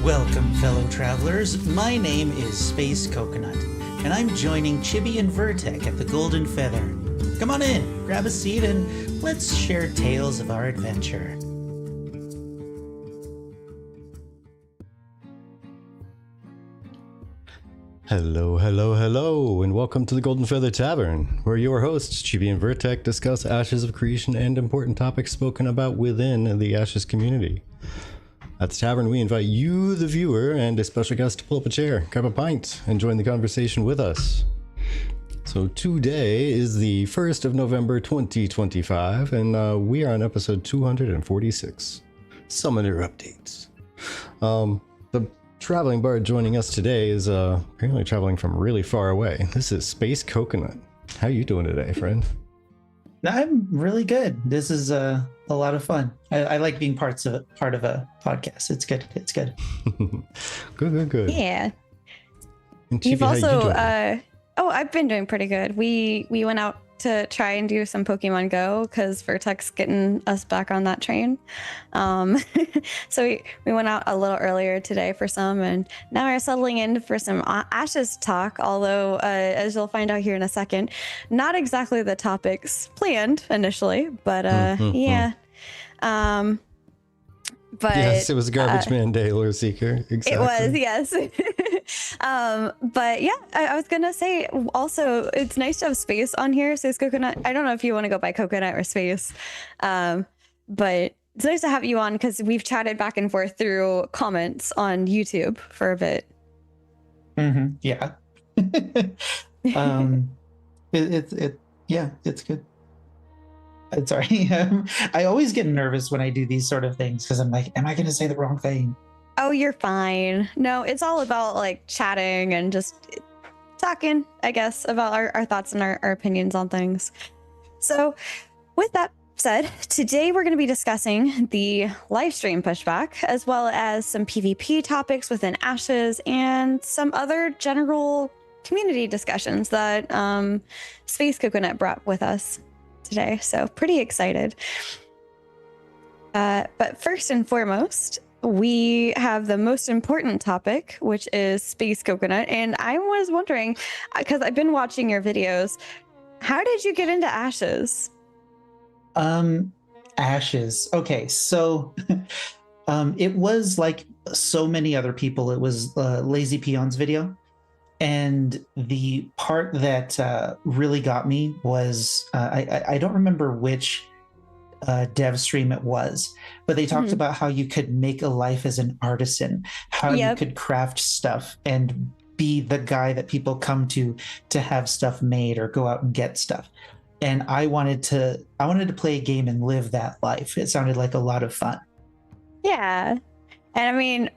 Welcome, fellow travelers. My name is SpaceCoconut, and I'm joining Chibi and Vertec at the Golden Feather. Come on in, grab a seat, and let's share tales of our adventure. Hello, and welcome to the Golden Feather Tavern, where your hosts, Chibi and Vertec, discuss Ashes of Creation and important topics spoken about within the Ashes community. At the tavern, we invite you, the viewer, and a special guest to pull up a chair, grab a pint, and join the conversation with us. So today is the 1st of November 2025, and we are on episode 246, Summoner Updates. The traveling bard joining us today is apparently traveling from really far away. This is SpaceCoconut. How are you doing today, friend? I'm really good. This is a lot of fun. I like being part of a podcast. It's good. Good. Yeah. And Chibi, You've also I've been doing pretty good. We went out to try and do some Pokemon Go because Vertec's getting us back on that train. So we went out a little earlier today for some, and now we're settling in for some Ashes talk, although as you'll find out here in a second, not exactly the topics planned initially, but yeah. But yes, it was a Garbage Man Day, Lure Seeker. Exactly. It was, yes. But yeah, I was gonna say also it's nice to have Space on here. SpaceCoconut. I don't know if you want to go by Coconut or Space, but it's nice to have you on because we've chatted back and forth through comments on YouTube for a bit. Yeah. It's good. Sorry. I always get nervous when I do these sort of things because I'm like, am I going to say the wrong thing? Oh, you're fine. No, it's all about like chatting and just talking, I guess, about our thoughts and our opinions on things. So with that said, today we're going to be discussing the live stream pushback, as well as some PvP topics within Ashes and some other general community discussions that SpaceCoconut brought with us today. So pretty excited. But first and foremost, we have the most important topic, which is SpaceCoconut. And I was wondering, because I've been watching your videos, how did you get into Ashes? Ashes. Okay, so it was like so many other people. It was Lazy Peon's video. And the part that really got me was, I don't remember which dev stream it was, but they talked about how you could make a life as an artisan, how you could craft stuff and be the guy that people come to have stuff made or go out and get stuff. And I wanted to play a game and live that life. It sounded like a lot of fun. Yeah. And I mean,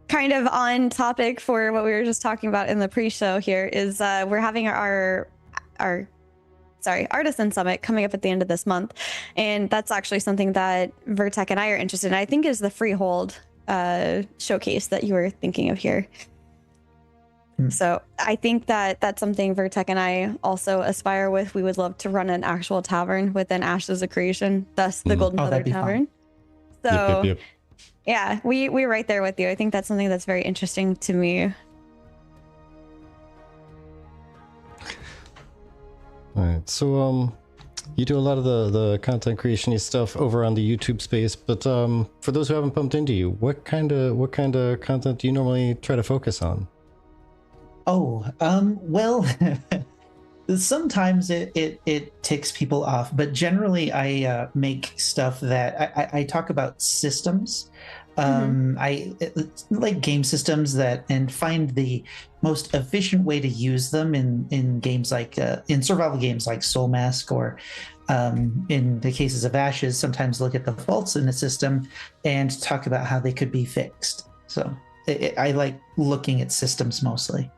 kind of on topic for what we were just talking about in the pre-show here is we're having our Artisan Summit coming up at the end of this month. And that's actually something that Vertec and I are interested in. I think is the Freehold showcase that you were thinking of here. So I think that that's something Vertec and I also aspire with. We would love to run an actual tavern within Ashes of Creation, thus the Golden Feather Tavern. Fun. So Yep. yeah, we're right there with you. I think that's something that's very interesting to me. All right, so you do a lot of the content creation stuff over on the YouTube space, but for those who haven't bumped into you, what kind of content do you normally try to focus on? Oh, well, sometimes it ticks people off, but generally I make stuff that I talk about systems. I like game systems and find the most efficient way to use them in games like in survival games like Soul Mask, or in the cases of Ashes, sometimes look at the faults in the system and talk about how they could be fixed. So I like looking at systems mostly.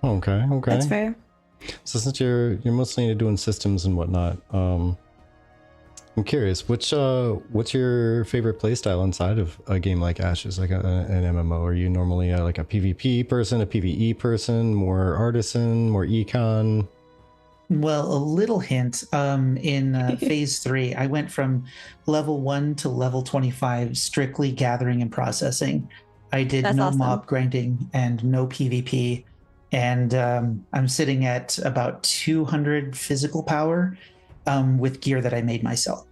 Okay. That's fair. So since you're mostly into doing systems and whatnot, I'm curious, what's your favorite playstyle inside of a game like Ashes, like an MMO? Are you normally like a PvP person, a PvE person, more artisan, more econ? Well, a little hint. In phase 3, I went from level 1 to level 25, strictly gathering and processing. I did That's no awesome. mob grinding and no PvP. And I'm sitting at about 200 physical power with gear that I made myself.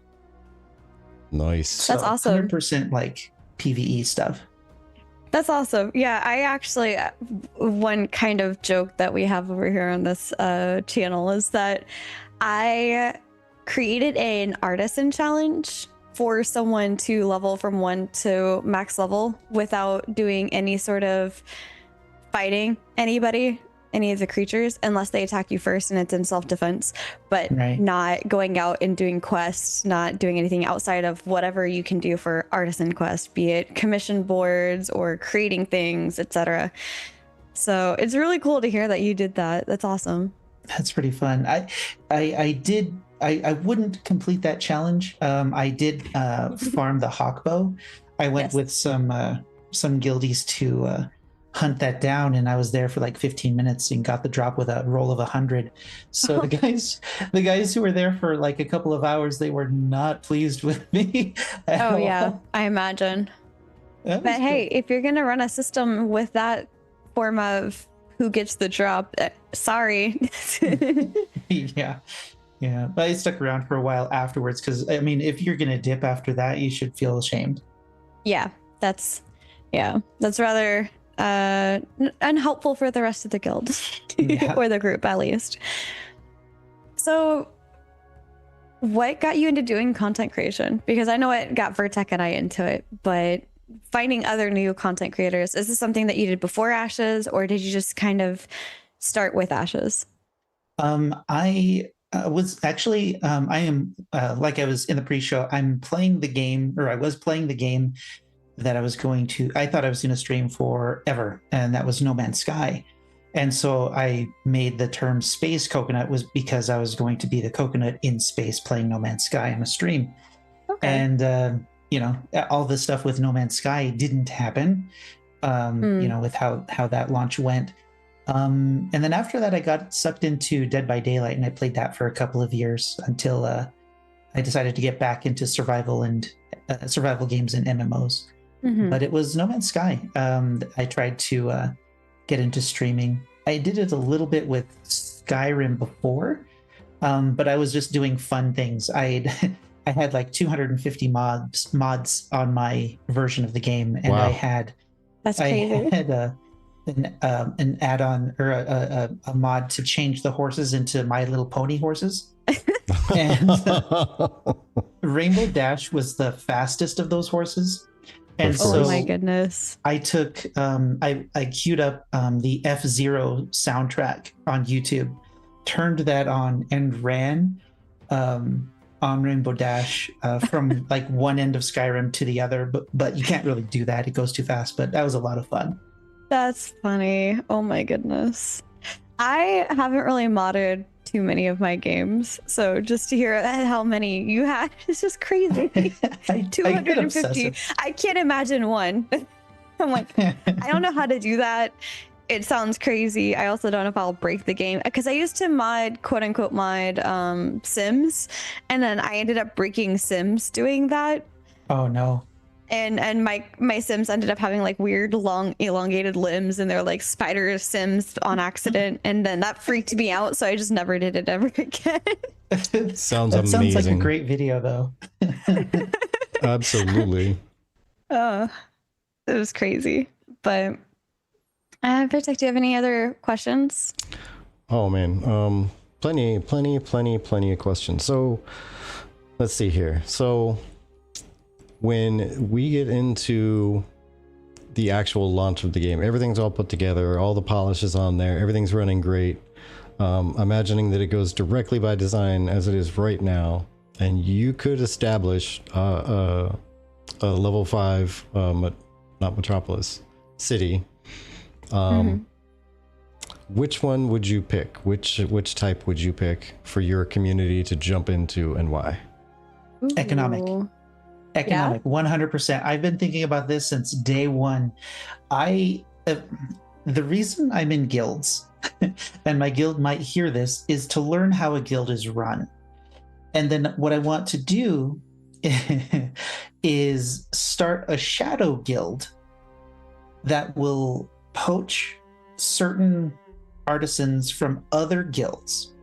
Nice. That's awesome. 100% like PvE stuff. That's awesome. Yeah, I actually, one kind of joke that we have over here on this channel is that I created an artisan challenge for someone to level from 1 to max level without doing any sort of fighting anybody, any of the creatures, unless they attack you first and it's in self-defense, but Right. not going out and doing quests, not doing anything outside of whatever you can do for artisan quests, be it commission boards or creating things, etc. So it's really cool to hear that you did that. That's awesome. That's pretty fun. I wouldn't complete that challenge. I did farm the hawk bow. I went Yes. with some guildies to hunt that down, and I was there for like 15 minutes and got the drop with a roll of 100. So the guys who were there for like a couple of hours, they were not pleased with me. Oh yeah, I imagine. But hey, if you're gonna run a system with that form of who gets the drop, sorry. yeah. But I stuck around for a while afterwards because I mean, if you're gonna dip after that, you should feel ashamed. Yeah, that's rather unhelpful for the rest of the guild Yeah. or the group at least. So what got you into doing content creation? Because I know it got Vertec and I into it, but finding other new content creators, is this something that you did before Ashes, or did you just kind of start with Ashes? I was actually I am like I was in the pre-show, I'm playing the game, or I was playing the game that I thought I was going to stream forever, and that was No Man's Sky. And so I made the term SpaceCoconut was because I was going to be the coconut in space playing No Man's Sky on a stream. Okay. And all this stuff with No Man's Sky didn't happen, with how that launch went. And then after that, I got sucked into Dead by Daylight, and I played that for a couple of years until I decided to get back into survival games and MMOs. Mhm. But it was No Man's Sky. I tried to get into streaming. I did it a little bit with Skyrim before, but I was just doing fun things. I had like 250 mods on my version of the game, and Wow. That's crazy. I had an add-on or a mod to change the horses into My Little Pony horses. And Rainbow Dash was the fastest of those horses. And so Oh my goodness. I took I queued up the F-Zero soundtrack on YouTube, turned that on, and ran on Rainbow Dash from like one end of Skyrim to the other, but you can't really do that, it goes too fast. But that was a lot of fun. That's funny. Oh my goodness. I haven't really modded too many of my games, so just to hear how many you had is just crazy. I get 250. obsessive. I can't imagine one. I'm like, I don't know how to do that. It sounds crazy. I also don't know if I'll break the game, because I used to mod, quote unquote mod, Sims, and then I ended up breaking Sims doing that. Oh no. And my Sims ended up having like weird long elongated limbs, and they're like spider Sims on accident, and then that freaked me out, so I just never did it ever again. Sounds That sounds like a amazing. great video though. Absolutely. It was crazy. But Vertec, do you have any other questions? Oh man, plenty of questions. So let's see here. So when we get into the actual launch of the game, everything's all put together, all the polish is on there, everything's running great. Imagining that it goes directly by design as it is right now, and you could establish a level 5 not metropolis city. Which one would you pick? Which type would you pick for your community to jump into, and why? Economic. Ooh. Economic, 100%. I've been thinking about this since day one. The reason I'm in guilds and my guild might hear this, is to learn how a guild is run. And then what I want to do is start a shadow guild that will poach certain artisans from other guilds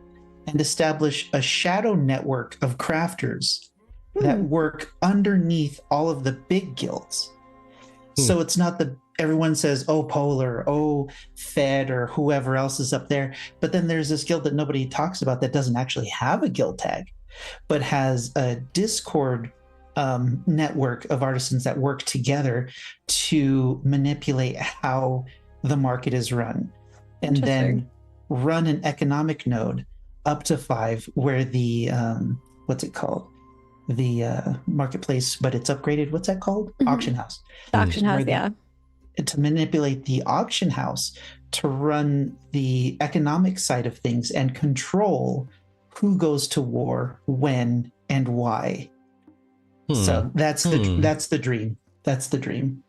and establish a shadow network of crafters that work underneath all of the big guilds. So it's not everyone says, oh, Polar, oh, Fed, or whoever else is up there. But then there's this guild that nobody talks about that doesn't actually have a guild tag, but has a Discord network of artisans that work together to manipulate how the market is run. And then run an economic node up to 5 where the, what's it called? The marketplace, but it's upgraded. What's that called? Auction house. Auction house, yeah. To manipulate the auction house to run the economic side of things and control who goes to war, when, and why. So that's the dream. That's the dream.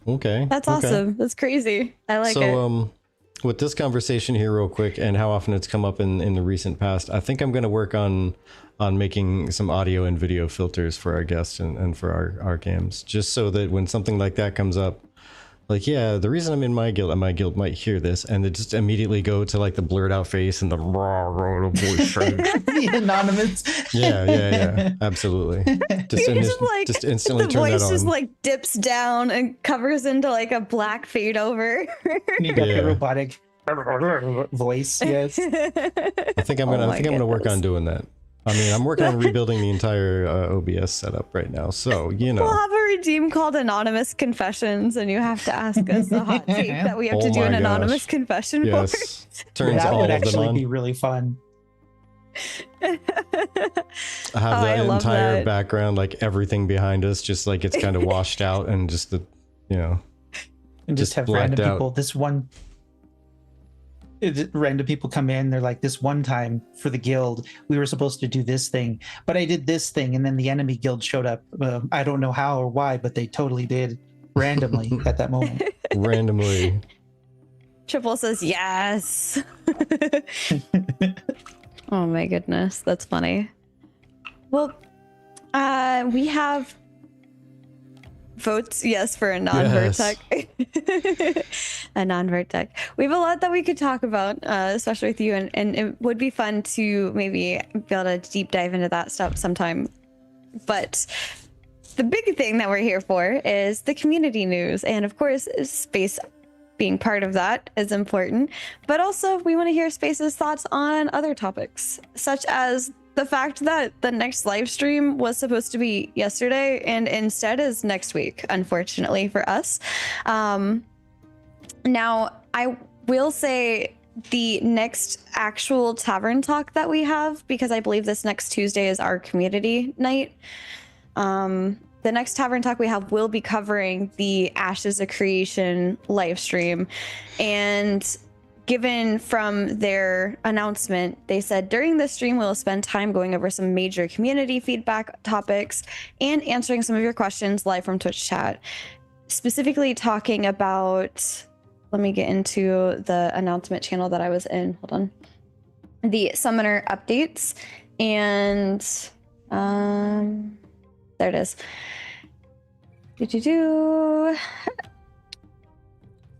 Okay. That's awesome. That's crazy. I like it. So with this conversation here real quick and how often it's come up in the recent past, I think I'm going to work on making some audio and video filters for our guests and for our games, just so that when something like that comes up, like, yeah, the reason I'm in my guild, and my guild might hear this, and they just immediately go to like the blurred out face and the raw voice. The anonymous. Yeah, absolutely. Just instantly the turn that voice on. just like dips down and covers into like a black fade over. You got the robotic voice. Yes. I think I'm gonna work on doing that. I mean, I'm working on rebuilding the entire OBS setup right now, so We'll have a redeem called Anonymous Confessions, and you have to ask us the hot take that we have to do an anonymous confession for. Yes, turns that all would of them actually on. be really fun. I have the entire background, like everything behind us, just like it's kind of washed out, and just the, and just have random people. Random people come in, they're like, this one time for the guild we were supposed to do this thing, but I did this thing, and then the enemy guild showed up. I don't know how or why, but they totally did randomly at that moment. Randomly. Triple says yes. Oh my goodness, that's funny. Well, we have votes yes for a non-vertec. A non-vertec. We have a lot that we could talk about, especially with you, and it would be fun to maybe be able to deep dive into that stuff sometime. But the big thing that we're here for is the community news, and of course Space being part of that is important, but also we want to hear Space's thoughts on other topics, such as the fact that the next live stream was supposed to be yesterday and instead is next week, unfortunately for us. Now, I will say the next actual tavern talk that we have, because I believe this next Tuesday is our community night. The next tavern talk we have will be covering the Ashes of Creation live stream. And given from their announcement, they said during this stream, we'll spend time going over some major community feedback topics and answering some of your questions live from Twitch chat. Specifically talking about, let me get into the announcement channel that I was in. Hold on. The summoner updates and there it is.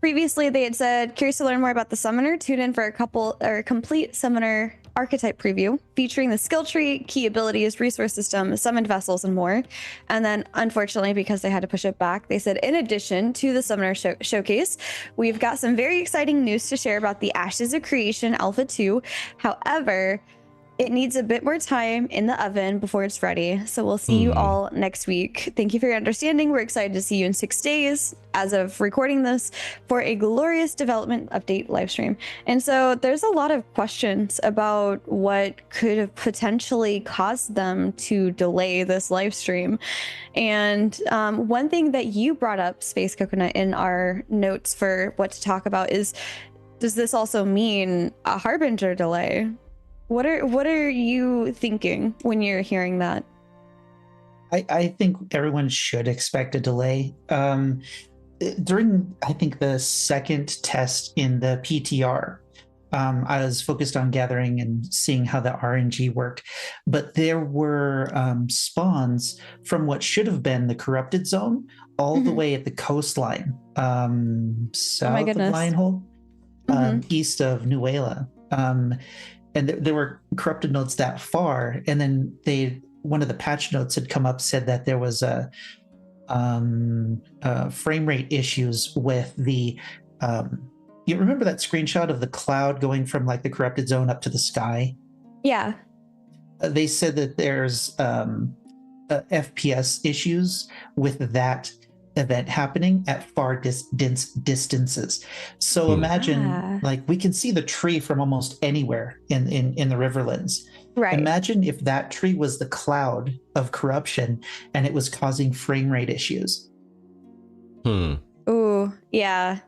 Previously, they had said, curious to learn more about the summoner, tune in for a complete summoner archetype preview featuring the skill tree, key abilities, resource system, summoned vessels, and more. And then, unfortunately, because they had to push it back, they said, in addition to the summoner showcase, we've got some very exciting news to share about the Ashes of Creation Alpha 2. However, it needs a bit more time in the oven before it's ready. So we'll see you all next week. Thank you for your understanding. We're excited to see you in 6 days, as of recording this, for a glorious development update live stream. And so there's a lot of questions about what could have potentially caused them to delay this live stream. And one thing that you brought up, SpaceCoconut, in our notes for what to talk about is, does this also mean a Harbinger delay? What are you thinking when you're hearing that? I think everyone should expect a delay. During, I think, the second test in the PTR, I was focused on gathering and seeing how the RNG worked, but there were spawns from what should have been the corrupted zone all the Mhm. way at the coastline, Oh my south of goodness. Lionhole, Hmm. east of Nuela. And there were corrupted nodes that far, and then one of the patch notes had come up, said that there was a frame rate issues with the you remember that screenshot of the cloud going from like the corrupted zone up to the sky? Yeah. They said that there's FPS issues with that event happening at far distances. So imagine, Ah. like, we can see the tree from almost anywhere in the Riverlands. Right. Imagine if that tree was the cloud of corruption and it was causing frame rate issues. Ooh, yeah.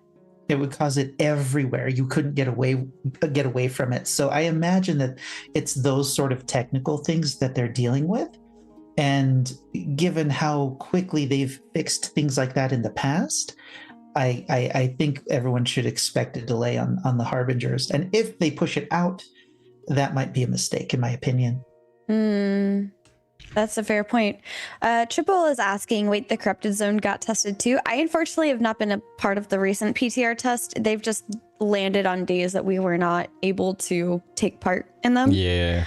It would cause it everywhere. You couldn't get away from it. So I imagine that it's those sort of technical things that they're dealing with. And given how quickly they've fixed things like that in the past, I think everyone should expect a delay on the Harbingers. And if they push it out, that might be a mistake, in my opinion. That's a fair point. Triple is asking, wait, the corrupted zone got tested too? I unfortunately have not been a part of the recent PTR test. They've just landed on days that we were not able to take part in them. Yeah.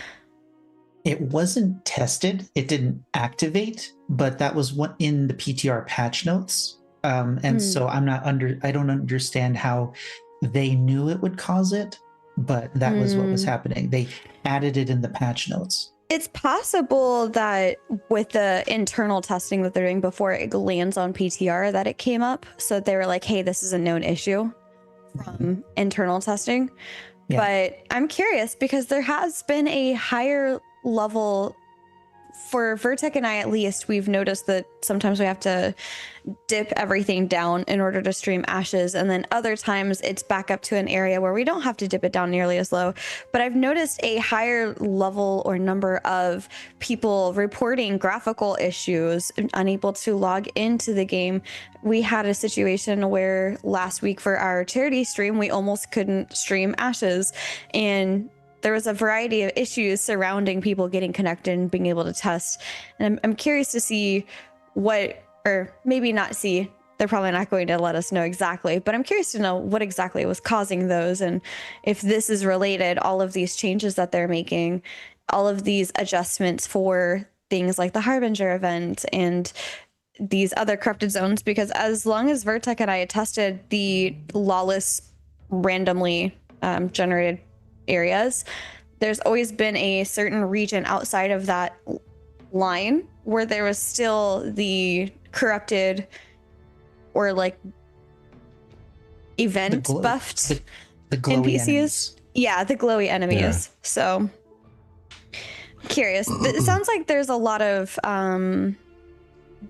It wasn't tested. It didn't activate, but that was what in the PTR patch notes. So I don't understand how they knew it would cause it, but that was what was happening. They added it in the patch notes. It's possible that with the internal testing that they're doing before it lands on PTR that it came up. So they were like, hey, this is a known issue from internal testing. Yeah. But I'm curious because there has been a higher level for Vertec and I, at least. We've noticed that sometimes we have to dip everything down in order to stream Ashes, and then other times it's back up to an area where we don't have to dip it down nearly as low. But I've noticed a higher level or number of people reporting graphical issues, unable to log into the game. We had a situation where last week for our charity stream, we almost couldn't stream Ashes, and there was a variety of issues surrounding people getting connected and being able to test. And I'm curious to see or maybe not see, they're probably not going to let us know exactly, but I'm curious to know what exactly was causing those, and if this is related, all of these changes that they're making, all of these adjustments for things like the Harbinger event and these other corrupted zones, because as long as Vertec and I had tested the lawless randomly generated areas, there's always been a certain region outside of that line where there was still the corrupted or like event buffed the glowy NPCs. enemies. Yeah, the glowy enemies. Yeah. So curious. It sounds like there's a lot of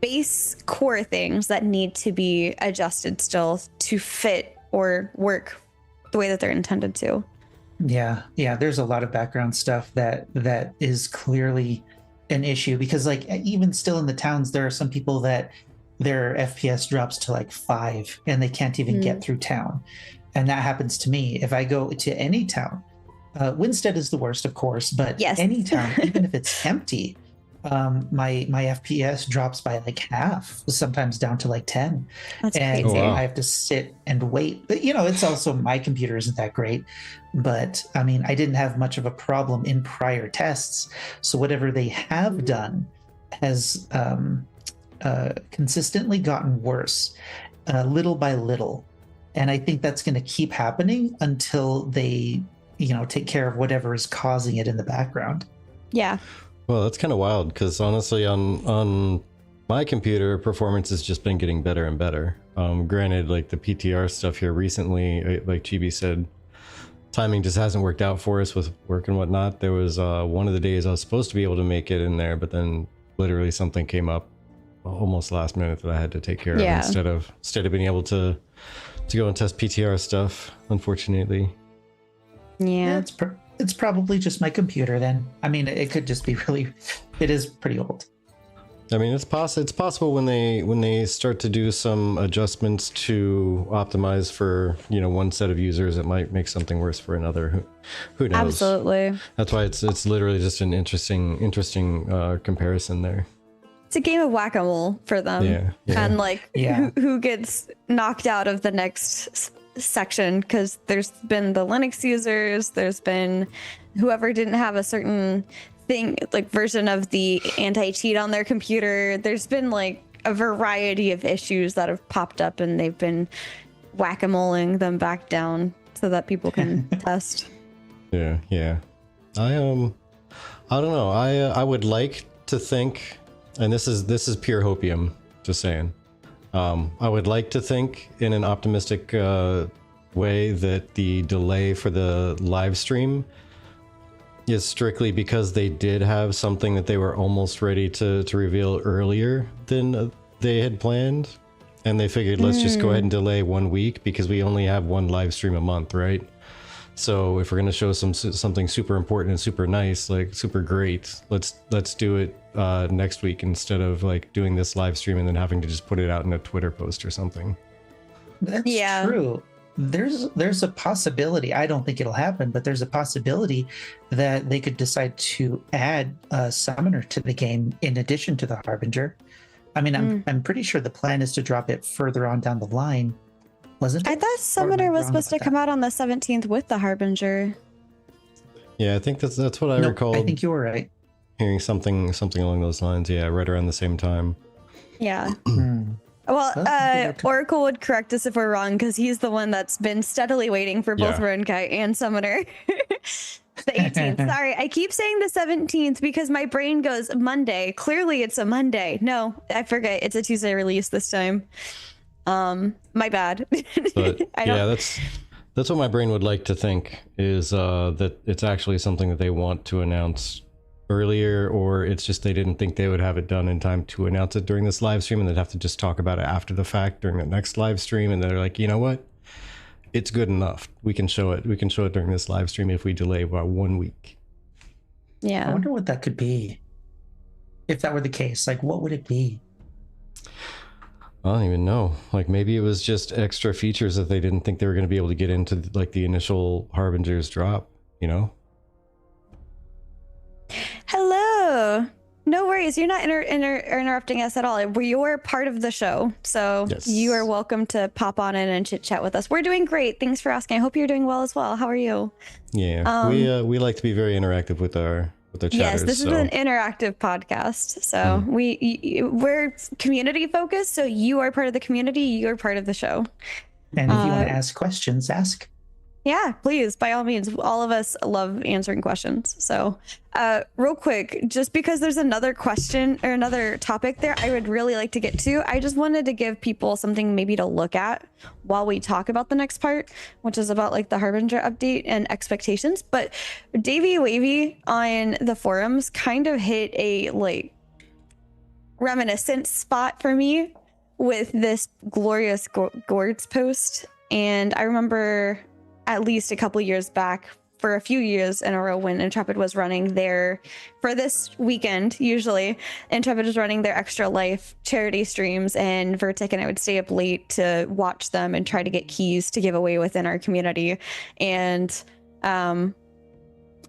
base core things that need to be adjusted still to fit or work the way that they're intended to. Yeah, there's a lot of background stuff that is clearly an issue, because like even still in the towns, there are some people that their FPS drops to like 5 and they can't even get through town. And that happens to me. If I go to any town, Winstead is the worst, of course, but Yes. any town, even if it's empty, my FPS drops by like half, sometimes down to like 10. That's and crazy. Oh, wow. I have to sit and wait. But it's also my computer isn't that great. But I mean, I didn't have much of a problem in prior tests. So whatever they have done has consistently gotten worse, little by little. And I think that's going to keep happening until they, take care of whatever is causing it in the background. Yeah. Well, that's kind of wild, because honestly, on my computer, performance has just been getting better and better. Granted, like the PTR stuff here recently, like Chibi said, timing just hasn't worked out for us with work and whatnot. There was one of the days I was supposed to be able to make it in there, but then literally something came up almost last minute that I had to take care of instead of being able to go and test PTR stuff, unfortunately. Yeah. It's probably just my computer then. I mean, it could just be it is pretty old. I mean, it's possible when they start to do some adjustments to optimize for one set of users, it might make something worse for another. Who knows? Absolutely. That's why it's literally just an interesting comparison there. It's a game of whack-a-mole for them. Yeah. And like who gets knocked out of the next section, because there's been the Linux users, there's been whoever didn't have a certain thing, like version of the anti-cheat on their computer. There's been like a variety of issues that have popped up, and they've been whack-a-moling them back down so that people can test. Yeah. I don't know. I would like to think, and this is pure hopium, just saying. I would like to think in an optimistic way that the delay for the live stream is strictly because they did have something that they were almost ready to reveal earlier than they had planned, and they figured let's just go ahead and delay 1 week because we only have one live stream a month, right? So if we're going to show something super important and super nice, like super great, let's do it next week instead of like doing this live stream and then having to just put it out in a Twitter post or something. That's true. There's a possibility. I don't think it'll happen, but there's a possibility that they could decide to add a summoner to the game in addition to the Harbinger. I mean, I'm pretty sure the plan is to drop it further on down the line. Wasn't it? I thought Summoner was supposed to come out on the 17th with the Harbinger. Yeah, I think that's what I recall. I think you were right. Hearing something along those lines. Yeah, right around the same time. Yeah. Well, Oracle would correct us if we're wrong, because he's the one that's been steadily waiting for both Ronkai and Summoner. The 18th. Sorry, I keep saying the 17th because my brain goes Monday. Clearly, it's a Monday. No, I forget. It's a Tuesday release this time. My bad. But that's what my brain would like to think, is that it's actually something that they want to announce earlier, or it's just they didn't think they would have it done in time to announce it during this live stream, and they'd have to just talk about it after the fact during the next live stream, and they're like, you know what, it's good enough, we can show it during this live stream if we delay about 1 week. Yeah, I wonder what that could be. If that were the case, like, what would it be? I don't even know. Like, maybe it was just extra features that they didn't think they were going to be able to get into, like, the initial Harbinger's drop, Hello. No worries. You're not interrupting us at all. You're part of the show. So You are welcome to pop on in and chit chat with us. We're doing great. Thanks for asking. I hope you're doing well as well. How are you? Yeah. We like to be very interactive with our chatters. Yes, this is an interactive podcast. So we're community focused. So you are part of the community. You're part of the show. And if you want to ask questions, ask. Yeah, please, by all means. All of us love answering questions. So real quick, just because there's another question or another topic there I would really like to get to, I just wanted to give people something maybe to look at while we talk about the next part, which is about like the Harbinger update and expectations. But Davey Wavy on the forums kind of hit a like reminiscent spot for me with this glorious Gourds post. And I remember at least a couple years back, for a few years in a row, when Intrepid was running for this weekend, usually Intrepid was running their Extra Life charity streams, and Vertic and I would stay up late to watch them and try to get keys to give away within our community. And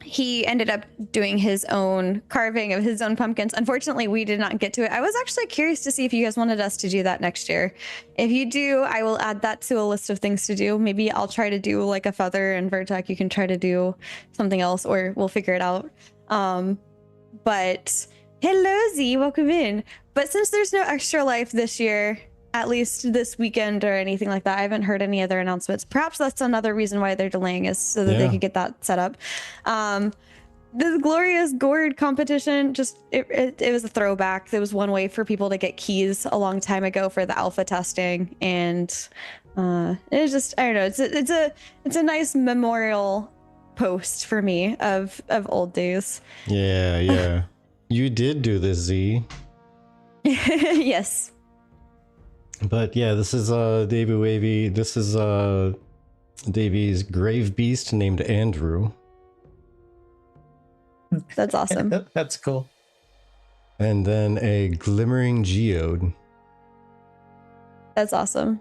he ended up doing his own carving of his own pumpkins. Unfortunately, we did not get to it. I was actually curious to see if you guys wanted us to do that next year. If you do, I will add that to a list of things to do. Maybe I'll try to do like a feather, and Vertek, you can try to do something else, or we'll figure it out. But hello, Z, welcome in. But since there's no Extra Life this year, at least this weekend or anything like that, I haven't heard any other announcements. Perhaps that's another reason why they're delaying, is so that they could get that set up. The glorious Gourd competition, just it was a throwback. There was one way for people to get keys a long time ago for the alpha testing, and it was just, I don't know, it's a nice memorial post for me of old days. Yeah. You did do this, Z. Yes. But yeah, this is Davey Wavy. This is Davy's grave beast named Andrew. That's awesome. That's cool. and then a glimmering geode. That's awesome.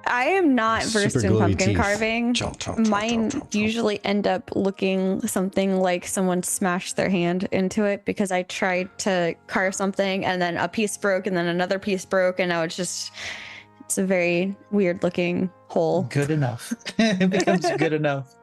I am not versed Super in glowy pumpkin teeth. carving. Chomp, chomp, chomp, Mine chomp, chomp. usually end up looking something like someone smashed their hand into it because I tried to carve something and then a piece broke and then another piece broke and now it's a very weird looking hole. Good enough. It becomes good enough.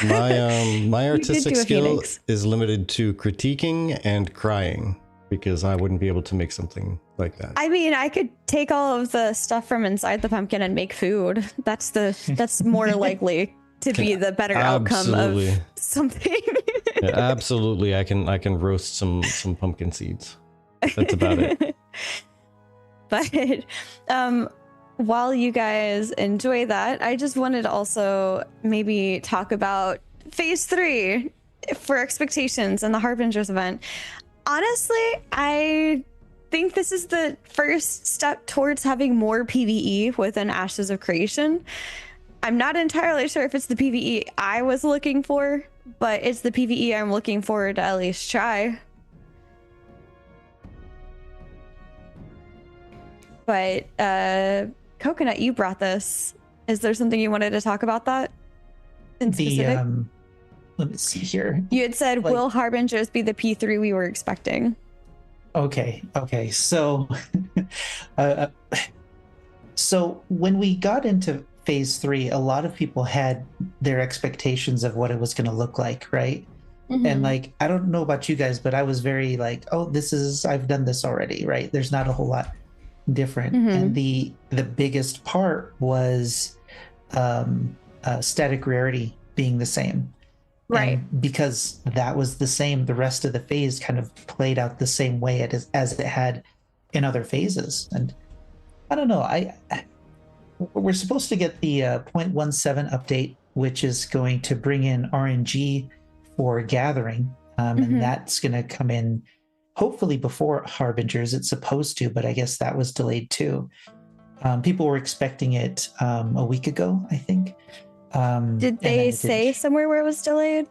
My You did artistic do a skill phoenix. is limited to critiquing and crying because I wouldn't be able to make something like that. I mean, I could take all of the stuff from inside the pumpkin and make food. That's more likely to be the better outcome Absolutely. of something. Yeah, absolutely, I can roast some pumpkin seeds. That's about it. But while you guys enjoy that, I just wanted to also maybe talk about phase 3 for expectations and the Harbingers event. Honestly, I think this is the first step towards having more PvE within Ashes of Creation. I'm not entirely sure if it's the PvE I was looking for, but it's the PvE I'm looking forward to at least try. But Coconut, you brought this. Is there something you wanted to talk about that in specific? Let me see here. You had said, like- will Harbingers be the P3 we were expecting? Okay. So, so when we got into phase 3, a lot of people had their expectations of what it was going to look like, right? And like, I don't know about you guys, but I was very like, oh, I've done this already, right? There's not a whole lot different. And the biggest part was static rarity being the same. Right. And because that was the same, the rest of the phase kind of played out the same way as it had in other phases. And I don't know, we're supposed to get the 0.17 update, which is going to bring in RNG for gathering. And that's going to come in hopefully before Harbingers. It's supposed to, but I guess that was delayed too. People were expecting it a week ago, I think. Did they say somewhere where it was delayed?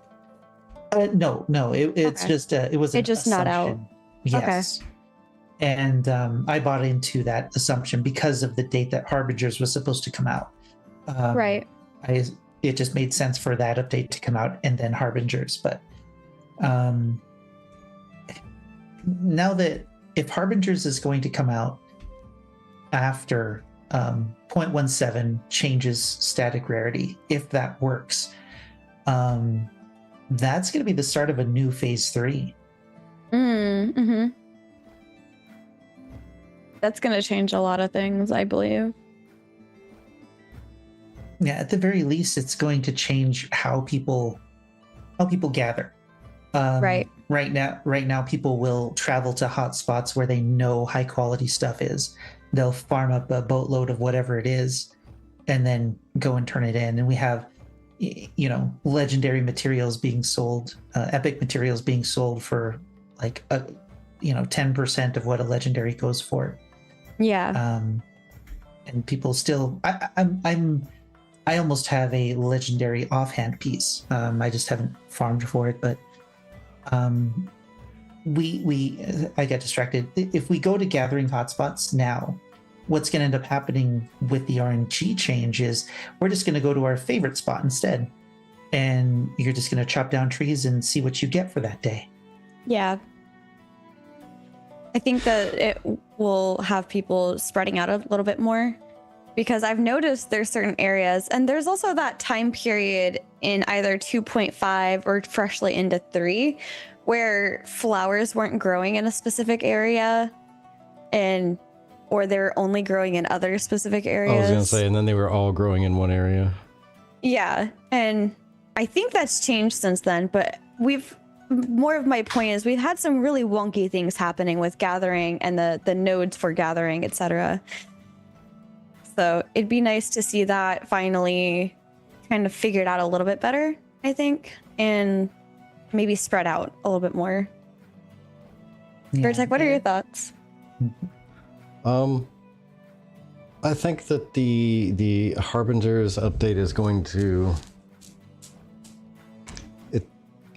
No, it's Okay. just it was It's just not out. Yes. And I bought into that assumption because of the date that Harbingers was supposed to come out. Right. It just made sense for that update to come out and then Harbingers. But now that if Harbingers is going to come out after 0.17 changes static rarity, if that works, that's going to be the start of a new phase 3. That's going to change a lot of things, I believe. Yeah, at the very least, it's going to change how people gather. Right. Right now, people will travel to hotspots where they know high quality stuff is. They'll farm up a boatload of whatever it is, and then go and turn it in. And we have, legendary materials being sold, epic materials being sold for like 10% of what a legendary goes for. Yeah. And people still, I almost have a legendary offhand piece. I just haven't farmed for it, but I got distracted. If we go to gathering hotspots now, what's going to end up happening with the RNG change is we're just going to go to our favorite spot instead, and you're just going to chop down trees and see what you get for that day. Yeah. I think that it will have people spreading out a little bit more, because I've noticed there's certain areas, and there's also that time period in either 2.5 or freshly into 3 where flowers weren't growing in a specific area, or they're only growing in other specific areas. I was gonna say, and then they were all growing in one area. Yeah, and I think that's changed since then, but more of my point is we've had some really wonky things happening with gathering and the nodes for gathering, etc. So it'd be nice to see that finally kind of figured out a little bit better, I think, and maybe spread out a little bit more. Yeah. Vertec, what are your thoughts? I think that the Harbingers update is going to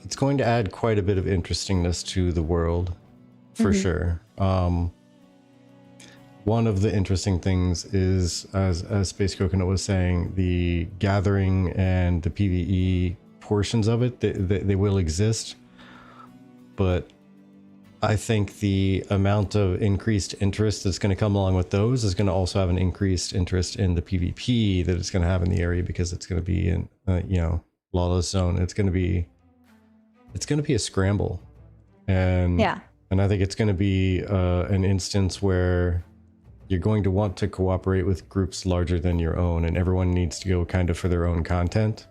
it's going to add quite a bit of interestingness to the world, for sure. One of the interesting things is, as SpaceCoconut was saying, the gathering and the PvE portions of it, they will exist, but I think the amount of increased interest that's going to come along with those is going to also have an increased interest in the PvP that it's going to have in the area, because it's going to be in, lawless zone. It's going to be a scramble, and I think it's going to be an instance where you're going to want to cooperate with groups larger than your own, and everyone needs to go kind of for their own content,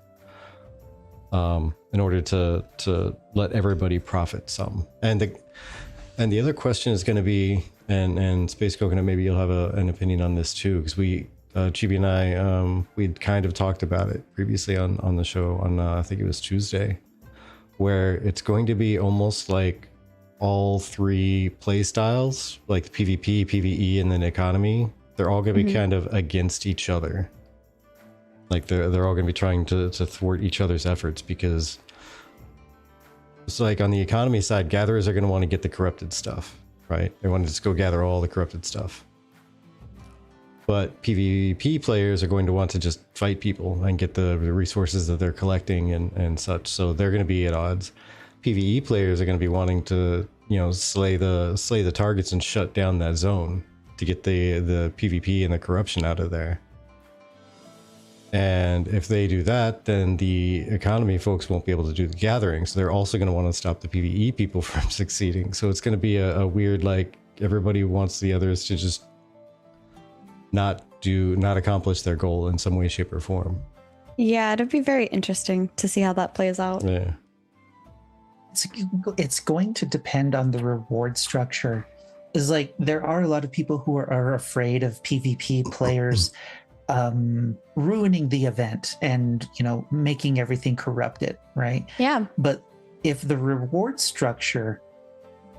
in order to let everybody profit some. And the other question is going to be, and SpaceCoconut, maybe you'll have an opinion on this too, because Chibi and I, we'd kind of talked about it previously on the show on I think it was Tuesday, where it's going to be almost like all three play styles, like the PvP, PvE, and then economy. They're all going to be kind of against each other. Like they're all going to be trying to thwart each other's efforts, because it's like on the economy side, gatherers are going to want to get the corrupted stuff, right? They want to just go gather all the corrupted stuff. But PvP players are going to want to just fight people and get the resources that they're collecting and such. So they're going to be at odds. PvE players are going to be wanting to, slay the targets and shut down that zone to get the PvP and the corruption out of there. And if they do that, then the economy folks won't be able to do the gathering. So they're also going to want to stop the PvE people from succeeding. So it's going to be a weird, like, everybody wants the others to just not accomplish their goal in some way, shape, or form. Yeah, it'd be very interesting to see how that plays out. Yeah. It's going to depend on the reward structure. It's like there are a lot of people who are afraid of PvP players ruining the event and making everything corrupted, right? Yeah. But if the reward structure,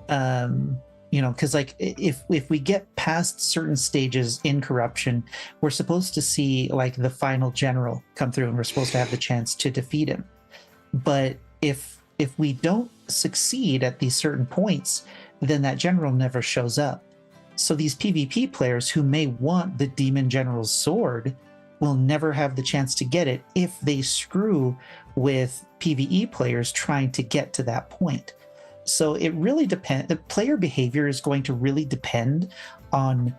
because like if we get past certain stages in corruption, we're supposed to see like the final general come through, and we're supposed to have the chance to defeat him. But if we don't succeed at these certain points, then that general never shows up. So these PvP players who may want the Demon General's sword will never have the chance to get it if they screw with PvE players trying to get to that point. So it really depends. The player behavior is going to really depend on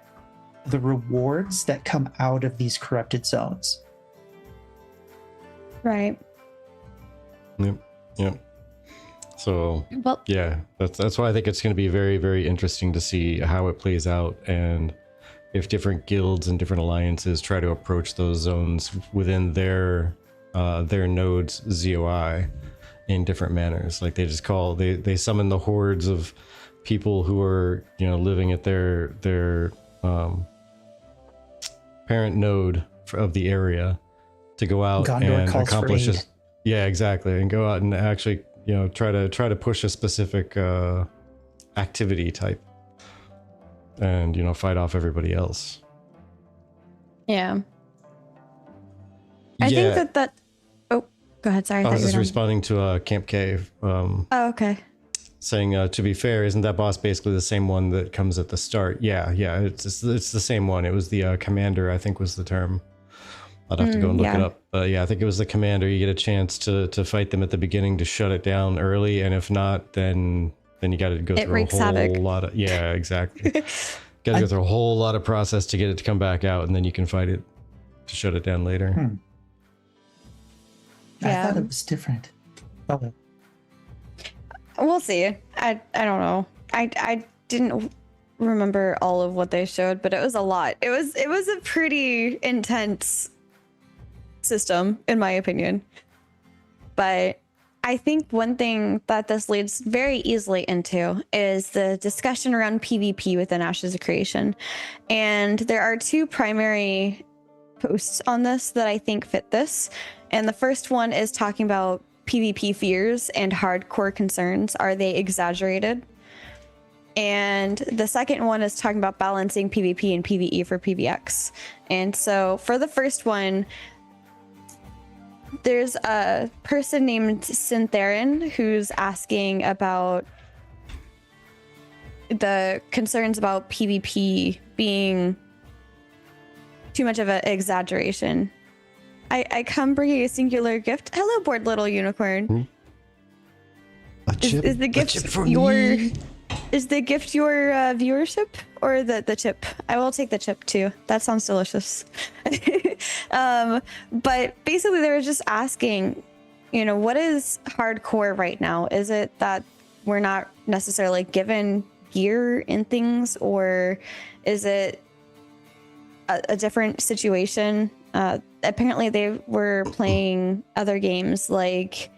the rewards that come out of these corrupted zones. Right. Yep. So well, yeah, that's why I think it's going to be very, very interesting to see how it plays out, and if different guilds and different alliances try to approach those zones within their nodes ZOI in different manners. Like they summon the hordes of people who are living at their parent node of the area to go out Gondor and accomplish it. Yeah, exactly, and go out and actually try to push a specific activity type, and fight off everybody else. Yeah. I think that oh, go ahead, sorry. I was just responding to Camp Cave. Oh, okay. Saying, to be fair, isn't that boss basically the same one that comes at the start? Yeah, it's the same one. It was the commander, I think was the term. I'd have to go and look it up. But yeah, I think it was the commander. You get a chance to fight them at the beginning to shut it down early, and if not, then you got to go through a whole lot of exactly. Got to go through a whole lot of process to get it to come back out, and then you can fight it to shut it down later. I thought it was different. Oh. We'll see. I don't know. I didn't remember all of what they showed, but it was a lot. It was a pretty intense system, in my opinion. But I think one thing that this leads very easily into is the discussion around PvP within Ashes of Creation. And there are two primary posts on this that I think fit this. And the first one is talking about PvP fears and hardcore concerns. Are they exaggerated? And the second one is talking about balancing PvP and PvE for PvX. And so for the first one, there's a person named Tavern who's asking about the concerns about PvP being too much of an exaggeration. I come bringing a singular gift. Hello, bored little unicorn. A chip? Is the gift a chip for your me? Is the gift your viewership or the chip? I will take the chip too. That sounds delicious. But basically, they were just asking, what is hardcore right now? Is it that we're not necessarily given gear and things, or is it a different situation? Apparently, they were playing other games like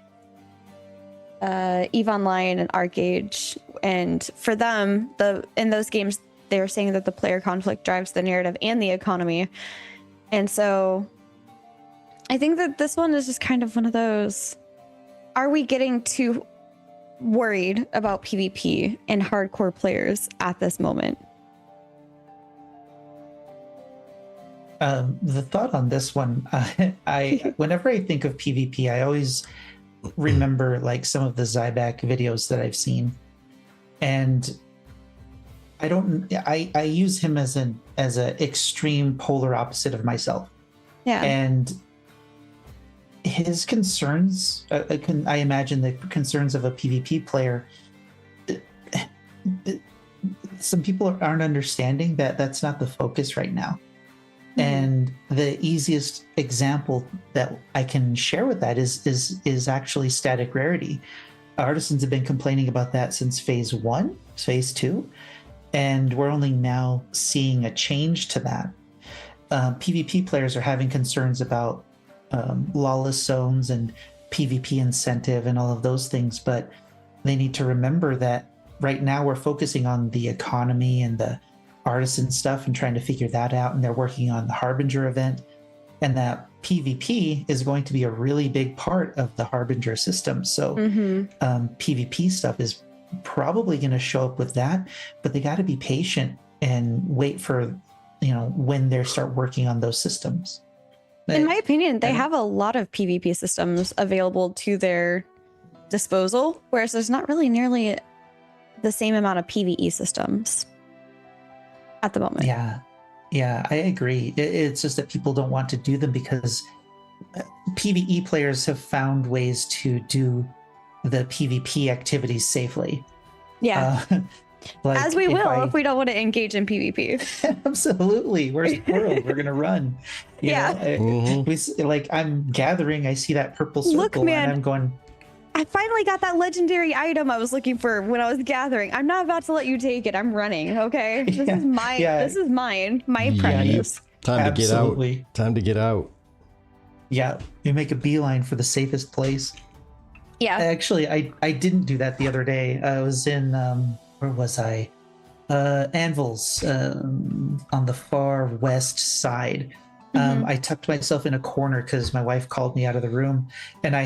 EVE Online and ArcAge, and for them, in those games, they were saying that the player conflict drives the narrative and the economy. And so I think that this one is just kind of one of those, are we getting too worried about PvP and hardcore players at this moment? The thought on this one, I whenever I think of PvP, I always remember like some of the Zyback videos that I've seen, and I use him as an extreme polar opposite of myself. Yeah. And his concerns, I imagine the concerns of a PvP player, some people aren't understanding that that's not the focus right now. And the easiest example that I can share with that is actually static rarity. Artisans have been complaining about that since phase 1, phase 2, and we're only now seeing a change to that. PvP players are having concerns about lawless zones and PvP incentive and all of those things, but they need to remember that right now we're focusing on the economy and the artisan stuff and trying to figure that out, and they're working on the Harbinger event, and that PvP is going to be a really big part of the Harbinger system. So PvP stuff is probably going to show up with that, but they got to be patient and wait for when they start working on those systems. In my opinion, they have a lot of PvP systems available to their disposal, whereas there's not really nearly the same amount of PvE systems at the moment. Yeah, I agree. It's just that people don't want to do them because PvE players have found ways to do the PvP activities safely. Yeah. Like as we will if we don't want to engage in PvP. Absolutely. Where's the world? We're gonna run. You know? I'm gathering. I see that purple circle. Look, man, and I'm going. I finally got that legendary item I was looking for when I was gathering. I'm not about to let you take it. I'm running. Okay, this is mine. This is mine. My practice. Time to get out. Time to get out. Yeah, you make a beeline for the safest place. Yeah. Actually, I didn't do that the other day. I was in where was I? Anvil's on the far west side. I tucked myself in a corner because my wife called me out of the room, and I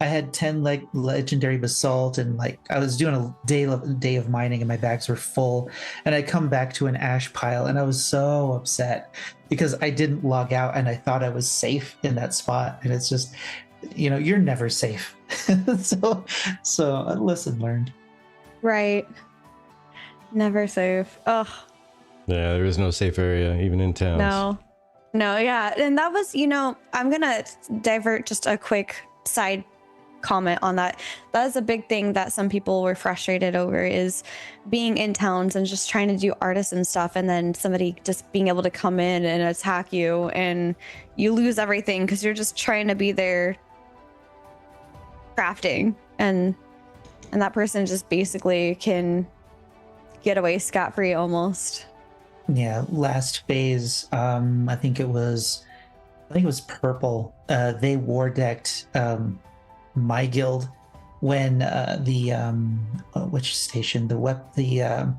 had 10 legendary basalt, and I was doing a day of mining, and my bags were full, and I come back to an ash pile, and I was so upset because I didn't log out, and I thought I was safe in that spot, and it's just, you're never safe. so lesson learned. Right. Never safe. Ugh. Yeah, there is no safe area even in towns. No, yeah, and that was, I'm gonna divert just a quick side comment on that. That is a big thing that some people were frustrated over, is being in towns and just trying to do artisan stuff, and then somebody just being able to come in and attack you, and you lose everything because you're just trying to be there crafting, and that person just basically can get away scot-free almost. Yeah, last phase, I think it was purple. They war decked my guild when which station, the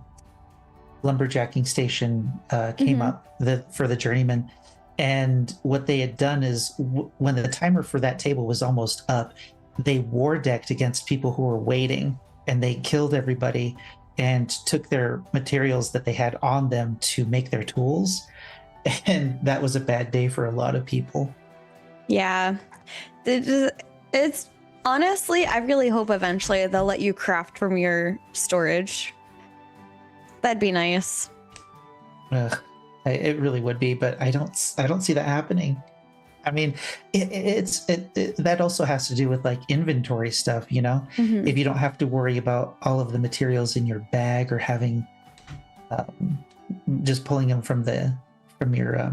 lumberjacking station came up for the journeyman, and what they had done is when the timer for that table was almost up, they war decked against people who were waiting, and they killed everybody and took their materials that they had on them to make their tools, and that was a bad day for a lot of people. Yeah. It's honestly, I really hope eventually they'll let you craft from your storage. That'd be nice. It really would be, but I don't see that happening. I mean, that also has to do with like inventory stuff, you know. Mhm. If you don't have to worry about all of the materials in your bag or having just pulling them from your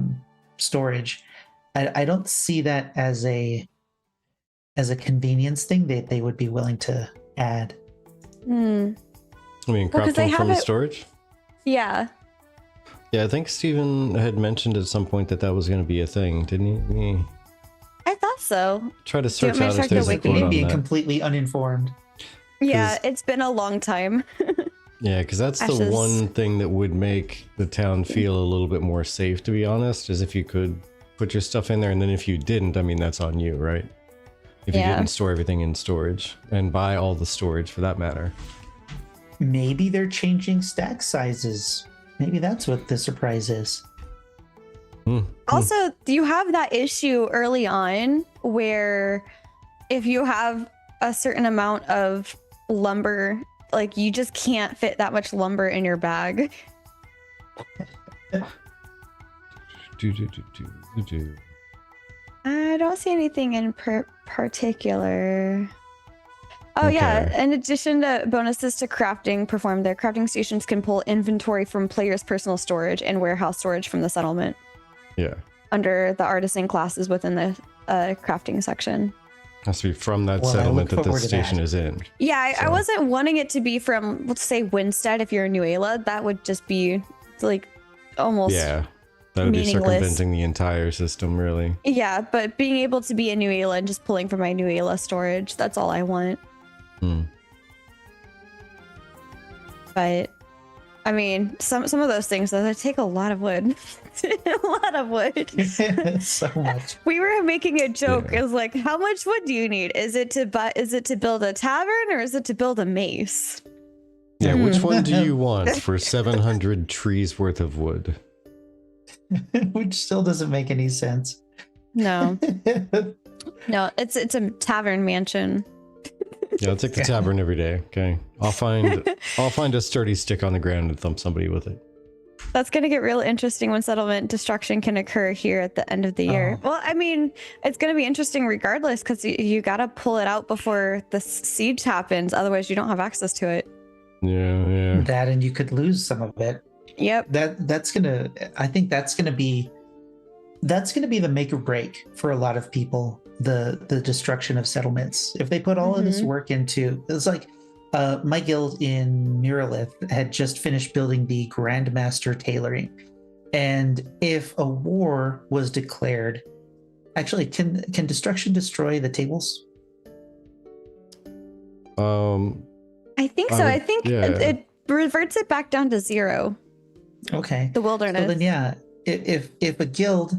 storage, I don't see that as a convenience thing that they would be willing to add. Hmm. I mean, Well, 'cause they crafting from have the it- storage? Yeah. Yeah, I think Steven had mentioned at some point that that was going to be a thing, didn't he? I thought so. Try to you search want me to out if check the there's a wiki? quote Maybe on being that. completely uninformed. Yeah, 'Cause- it's been a long time. Yeah, because that's the Ashes. one thing that would make the town feel a little bit more safe, to be honest, is if you could put your stuff in there, and then if you didn't, I mean, that's on you, right? If you Yeah. didn't store everything in storage, and buy all the storage for that matter. Maybe they're changing stack sizes. Maybe that's what the surprise is. Also, you have that issue early on where if you have a certain amount of lumber, like you just can't fit that much lumber in your bag. I don't see anything in particular. Oh yeah, Okay. in addition to bonuses to crafting performed there, crafting stations can pull inventory from players' personal storage and warehouse storage from the settlement Yeah. under the artisan classes within the crafting section. Has to be from that Well, I settlement look that the forward to station that. is in. Yeah, I So- wasn't wanting it to be from, let's say, Winstead if you're in New Ayla. That would just be like almost. Yeah. That would be meaningless. circumventing the entire system, really. Yeah, but being able to be in New Ayla and just pulling from my New Ayla storage, that's all I want. Hmm. But I mean, some of those things though, they take a lot of wood. A lot of wood. So much. We were making a joke. Yeah. It was like, how much wood do you need? Is it to build a tavern or is it to build a mace? Yeah, which one do you want for 700 trees worth of wood? Which still doesn't make any sense. No. No, it's a tavern mansion. Yeah, I'll take the tavern every day. Okay, I'll find a sturdy stick on the ground and thump somebody with it. That's going to get real interesting when settlement destruction can occur here at the end of the year. Oh. Well, I mean, it's going to be interesting regardless because you got to pull it out before the siege happens. Otherwise, you don't have access to it. Yeah. That, and you could lose some of it. Yep. I think that's gonna be the make or break for a lot of people. The destruction of settlements. If they put all of this work into, it's like my guild in Miralith had just finished building the Grandmaster tailoring, and if a war was declared, actually, can destruction destroy the tables? I think so. I think yeah. it reverts it back down to 0. Okay. The wilderness. So then, yeah, if a guild,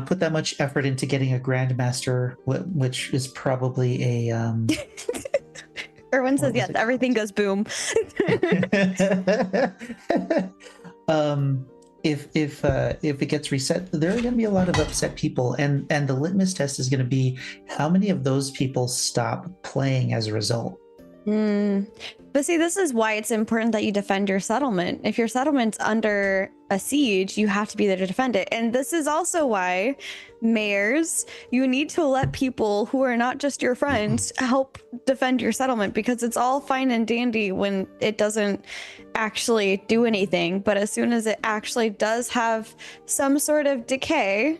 put that much effort into getting a grandmaster, which is probably a Erwin says, what was yes, it everything goes boom. if it gets reset, there are going to be a lot of upset people, and the litmus test is going to be how many of those people stop playing as a result. But see, this is why it's important that you defend your settlement. If your settlement's under a siege, you have to be there to defend it. And this is also why mayors, you need to let people who are not just your friends help defend your settlement, because it's all fine and dandy when it doesn't actually do anything. But as soon as it actually does have some sort of decay,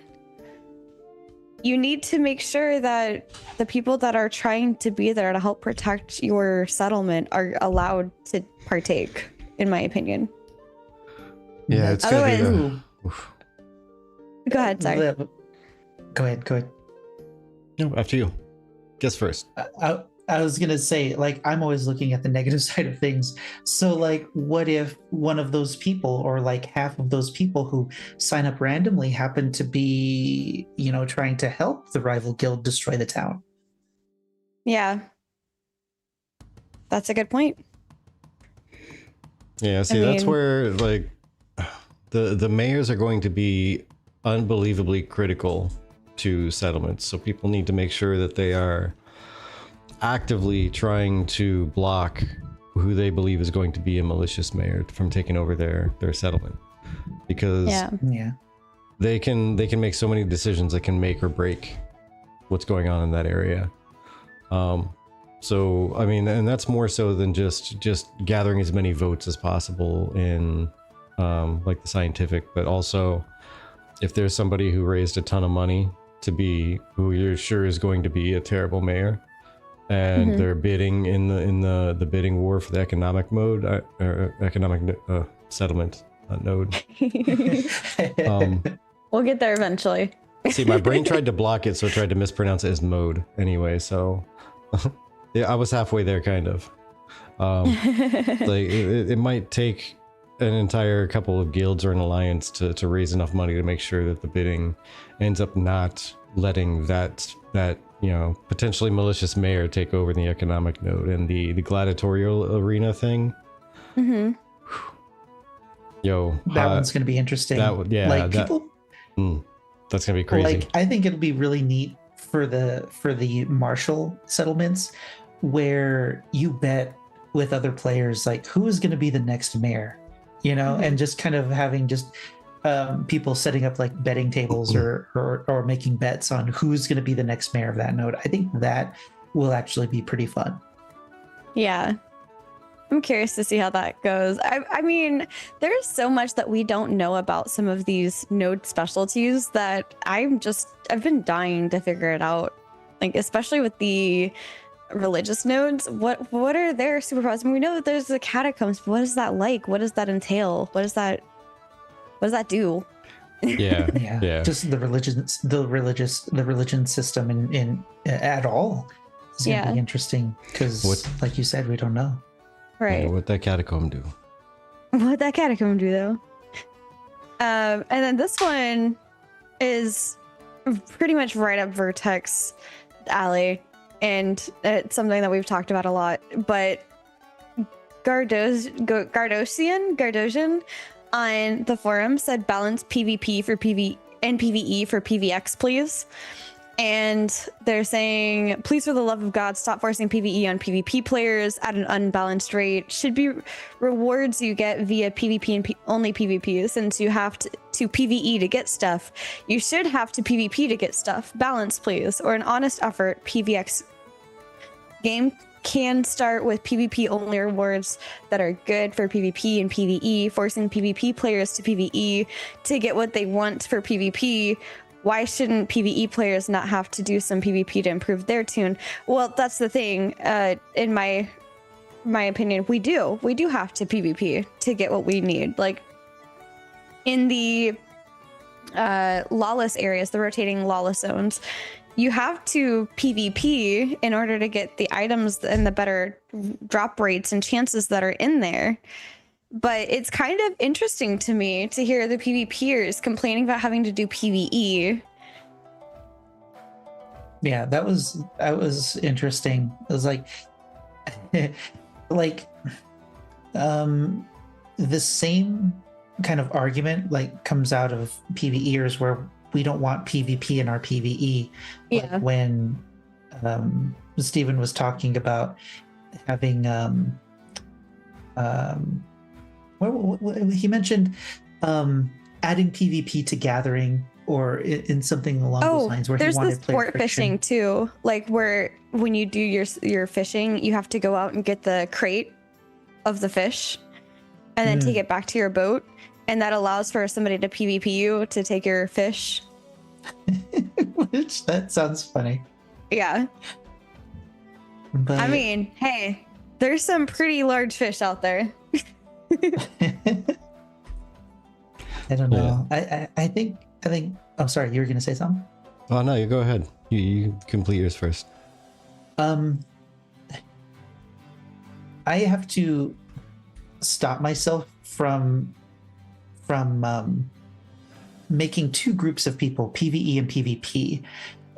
you need to make sure that the people that are trying to be there to help protect your settlement are allowed to partake, in my opinion. Yeah, it's gonna be Otherwise- Go ahead, sorry. Go ahead. no, after you. Guess first. I was gonna say, like, I'm always looking at the negative side of things. So, like, what if one of those people, or like half of those people who sign up randomly, happen to be, trying to help the rival guild destroy the town? Yeah. That's a good point. Yeah, see, that's mean- where like the mayors are going to be unbelievably critical to settlements. So people need to make sure that they are actively trying to block who they believe is going to be a malicious mayor from taking over their settlement, because Yeah. they can make so many decisions that can make or break what's going on in that area. So I mean, and that's more so than just gathering as many votes as possible in like the scientific, but also if there's somebody who raised a ton of money to be who you're sure is going to be a terrible mayor, and they're bidding in the bidding war for the economic mode or economic settlement node. We'll get there eventually. See, my brain tried to block it, so it tried to mispronounce it as mode anyway, so yeah, I was halfway there, kind of. Like it might take an entire couple of guilds or an alliance to raise enough money to make sure that the bidding ends up not letting that you know, potentially malicious mayor take over the economic node. And the gladiatorial arena thing. Yo, That one's going to be interesting. Like people, that's gonna be crazy. like, I think it'll be really neat for the martial settlements, where you bet with other players, like, who is going to be the next mayor, you know, and just kind of having just people setting up like betting tables or making bets on who's going to be the next mayor of that node. I think that will actually be pretty fun. Yeah. I'm curious to see how that goes. I mean, there's so much that we don't know about some of these node specialties that I've been dying to figure it out. Like, especially with the religious nodes, what are their superpowers? I mean, we know that there's the catacombs, but what is that like? What does that entail? What does that do? Yeah. Just the religion system in at all is going to be interesting, because like you said, we don't know. Right. Yeah, what that catacomb do? What that catacomb do, though? And then this one is pretty much right up Vertex alley, and it's something that we've talked about a lot. But Gardosian on the forum said balance PvP for PvE and PvE for PvX, please. And they're saying, please, for the love of God, stop forcing PvE on PvP players at an unbalanced rate. Should be rewards you get via PvP and only PvP, since you have to PvE to get stuff. You should have to PvP to get stuff. Balance, please. Or an honest effort. PvX game can start with PvP only rewards that are good for PvP and PvE, forcing PvP players to PvE to get what they want for PvP. Why shouldn't PvE players not have to do some PvP to improve their tune? Well, that's the thing. In my opinion, we do have to PvP to get what we need. Like, in the lawless areas, the rotating lawless zones, you have to PvP in order to get the items and the better drop rates and chances that are in there. But it's kind of interesting to me to hear the PvPers complaining about having to do PvE. Yeah, that was interesting. It was like like the same kind of argument like comes out of PvEers, where we don't want PvP in our PvE. Yeah. Like when Stephen was talking about having he mentioned adding PvP to gathering, or in something along those lines, where he wanted there's the sport fishing too, like where when you do your fishing, you have to go out and get the crate of the fish and then take it back to your boat, and that allows for somebody to PvP you to take your fish. Which, that sounds funny. Yeah. But I mean, hey, there's some pretty large fish out there. I don't know. I think. Oh, sorry. You were going to say something? Oh no, you go ahead. You complete yours first. I have to stop myself from making two groups of people, PvE and PvP.